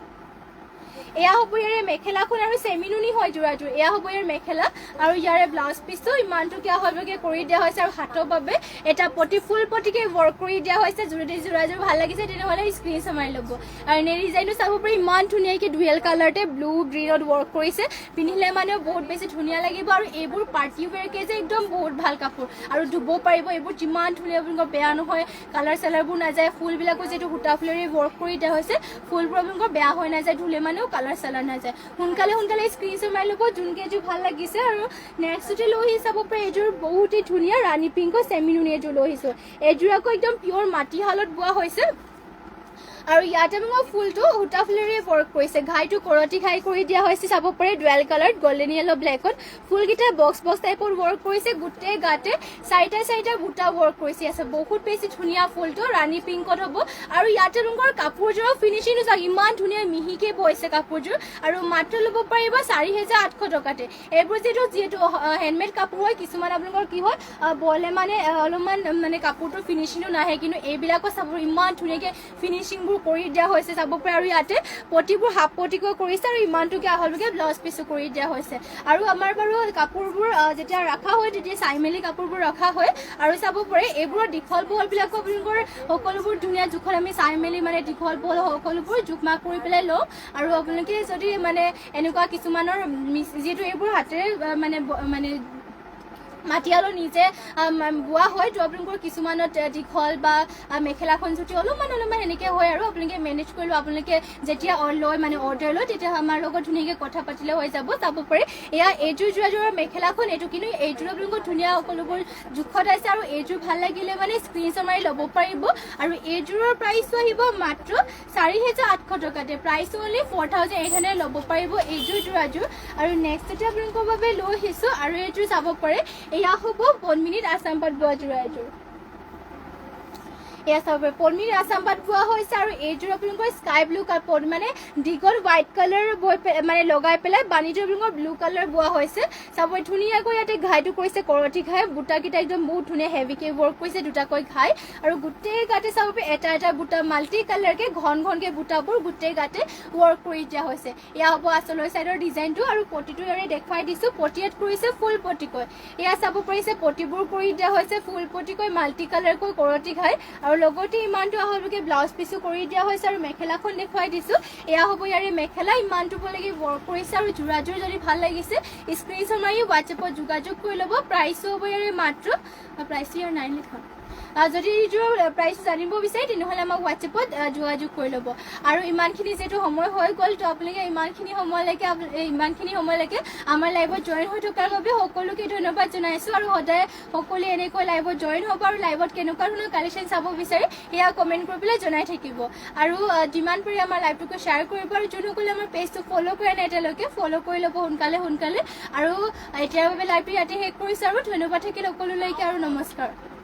এয়া হ'ব ইয়াৰে মেখেলাখন আৰু চেমিনুনি হয় যোৰাযোৰ এয়া হ'ব ইয়াৰ মেখেলা আৰু ইয়াৰে ব্লাউজ পিচটো ইমানটোকে হ'লকে কৰি দিয়া হৈছে আৰু হাতৰ বাবে এটা ফুল পটিকে ৱৰ্ক কৰি দিয়া হৈছে যদি যোৰাযোৰ ভাল লাগিছে তেনেহ'লে স্ক্ৰীনশ্বট মাৰি ল'ব আৰু এনে ডিজাইনটো চাব পাৰি ইমান ধুনীয়াকৈ ডুৱেল কালাৰতে ব্লু গ্ৰীণত ৱৰ্ক কৰিছে পিন্ধিলে মানে বহুত বেছি ধুনীয়া লাগিব আৰু এইবোৰ পাৰ্টি ৱেৰকে যে একদম বহুত ভাল কাপোৰ আৰু ধুব পাৰিব এইবোৰ যিমান ধুনীয়া আপোনালোকৰ বেয়া নহয় কালাৰ চালাৰবোৰ নাযায় ফুলবিলাকো যিটো সূতা ফুলেৰে ৱৰ্ক কৰি দিয়া হৈছে ফুলবোৰ আপোনালোকৰ বেয়া হৈ নাযায় ধুলে মানেও কালাৰ চালাৰ নাযায় সোনকালে স্ক্ৰীনশ্বট মাৰি ল'ব যোনকে এযোৰ ভাল লাগিছে আৰু নেক্সটতে লৈ আহি চাব পাৰি এইযোৰ বহুতেই ধুনীয়া ৰাণী পিংকৰ চেমিনুনি এযোৰ লৈ আহিছোঁ এইযোৰ আকৌ একদম পিয়ৰ মাটিশালত বোৱা হৈছে আৰু ইয়াতে মই ফুলটো সূতা ফুলেৰে ৱৰ্ক কৰিছে ঘাইটো কৰতি ঘাই কৰি দিয়া হৈছে চাব পাৰে ডুৱেল কালাৰ গল্ডেন য়েলো ব্লেকত ফুলকেইটা বক্স টাইপৰ ৱৰ্ক কৰিছে গোটেই গাতে চাৰিটা বুটা ৱৰ্ক কৰিছে আছে বহুত বেছি ধুনীয়া ফুলটো ৰাণী পিংকত হ'ব আৰু ইয়াতে ৰঙৰ কাপোৰযোৰৰ ফিনিচিংটো চাওক ইমান ধুনীয়া মিহিকে বৈছে কাপোৰযোৰ আৰু মাত্ৰ ল'ব পাৰিব 4,800 টকাতে এইবোৰ যিহেতু হেণ্ডমেড কাপোৰ হয় কিছুমান আপোনালোকৰ কি হয় বলে মানে অলপমান মানে কাপোৰটোৰ ফিনিচিংটো নাহে কিন্তু এইবিলাকো চাব ইমান ধুনীয়াকৈ ফিনিচিংবোৰ কৰি দিয়া হৈছে চাব পাৰে আৰু ইয়াতে পটিবোৰ হাফ পটিকৈ কৰিছে আৰু ইমানটোকে আহলকে ব্লাউজ পিচো কৰি দিয়া হৈছে আৰু আমাৰ বাৰু কাপোৰবোৰ যেতিয়া ৰখা হয় তেতিয়া চাই মেলি কাপোৰবোৰ ৰখা হয় আৰু চাব পাৰে এইবোৰৰ দীঘল বহলবিলাকো আপোনালোকৰ সকলোবোৰ ধুনীয়া জোখত আমি চাই মেলি মানে দীঘল বহল সকলোবোৰ জোখ মাখ কৰি পেলাই লওঁ আৰু আপোনালোকে যদি মানে এনেকুৱা কিছুমানৰ যিহেতু এইবোৰ হাতেৰে মানে মাটিয়ালো নিজে বোৱা হয় তো আপোনালোকৰ কিছুমানত দীঘল বা মেখেলাখন যদি অলপমান এনেকৈ হয় আৰু আপোনালোকে মেনেজ কৰিলোঁ আপোনালোকে যেতিয়া লয় মানে অৰ্ডাৰ লয় তেতিয়া আমাৰ লগত ধুনীয়াকৈ কথা পাতিলে হৈ যাব চাব পাৰে এয়া এইযোৰ যোৰাযোৰৰ মেখেলাখন এইটো কিন্তু এইযোৰ আপোনালোকৰ ধুনীয়া সকলোবোৰ জোখত আছে আৰু এইযোৰ ভাল লাগিলে মানে স্ক্ৰীনশ্বট মাৰি ল'ব পাৰিব আৰু এইযোৰৰ প্ৰাইচটো আহিব মাত্ৰ 4,800 টকাতে প্ৰাইচ অনলি 4,800 ল'ব পাৰিব এইযোৰ যোৰাযোৰ আৰু নেক্সটতে আপোনালোকৰ বাবে লৈ আহিছোঁ আৰু এইযোৰ চাব পাৰে এয়া হ'ব পদ্মিনীত আছাম পাট বোৱা যোৰা এযোৰ এয়া চাব পাৰে পদ্মিনীত আছাম পাট বোৱা হৈছে আৰু এইযোৰ আপোনালোকৰ স্কাই ব্লু কাপোৰ মানে দীঘল হোৱাইট কালাৰ মানে লগাই পেলাই বাণীটো আপোনালোকৰ ব্লু কালাৰ বোৱা হৈছে চাব ধুনীয়াকৈ ইয়াতে ঘাইটো কৰিছে কৰতি ঘাই বুটাকেইটা একদম বহুত ধুনীয়া হেভিকৈ ৱৰ্ক কৰিছে দুটাকৈ ঘাই আৰু গোটেই গাতে চাব পাৰে এটা বুটা মাল্টি কালাৰকে ঘনকৈ বুটাবোৰ গোটেই গাতে ৱৰ্ক কৰি দিয়া হৈছে এয়া হ'ব আচলৰ চাইডৰ ডিজাইনটো আৰু পটিটো ইয়াৰে দেখুৱাই দিছোঁ পটিয়াত কৰিছে ফুল পটিকৈ এয়া চাব পাৰিছে পটিবোৰ কৰি দিয়া হৈছে ফুল পটিকৈ মাল্টি কালাৰকৈ কৰতি ঘাই আৰু লগতে ইমানটো আহলকে ব্লাউজ পিচো কৰি দিয়া হৈছে আৰু মেখেলাখন দেখুৱাই দিছোঁ এয়া হ'ব ইয়াৰে মেখেলা ইমানটো বলৈকে ৱৰ্ক কৰিছে আৰু যোৰাযোৰ যদি ভাল লাগিছে স্ক্ৰীনশ্বট মাৰি হোৱাটছএপত যোগাযোগ কৰি ল'ব প্ৰাইচো হ'ব ইয়াৰে মাত্ৰ প্ৰাইচটো ইয়াৰ 9 লিখা যদি এইযোৰ প্ৰাইচ জানিব বিচাৰে তেনেহ'লে আমাক হোৱাটছএপত যোগাযোগ কৰি ল'ব আৰু ইমানখিনি যিহেতু সময় হৈ গ'ল তো আপোনালোকে ইমানখিনি সময়লৈকে আমাৰ লাইভত জইন হৈ থকাৰ বাবে সকলোকে ধন্যবাদ জনাইছোঁ আৰু সদায় সকলোৱে এনেকৈ লাইভত জইন হ'ব আৰু লাইভত কেনেকুৱা ধৰণৰ কালেকশ্যন চাব বিচাৰে সেয়া কমেণ্ট কৰি পেলাই জনাই থাকিব আৰু যিমান পাৰি আমাৰ লাইভটোকে শ্বেয়াৰ কৰিব আৰু যোনসকলে আমাৰ পেজটো ফ'ল' কৰা নাই এতিয়ালৈকে ফ'ল' কৰি ল'ব সোনকালে আৰু এতিয়াৰ বাবে লাইভটো ইয়াতে শেষ কৰিছোঁ আৰু ধন্যবাদ থাকিল সকলোলৈকে আৰু নমস্কাৰ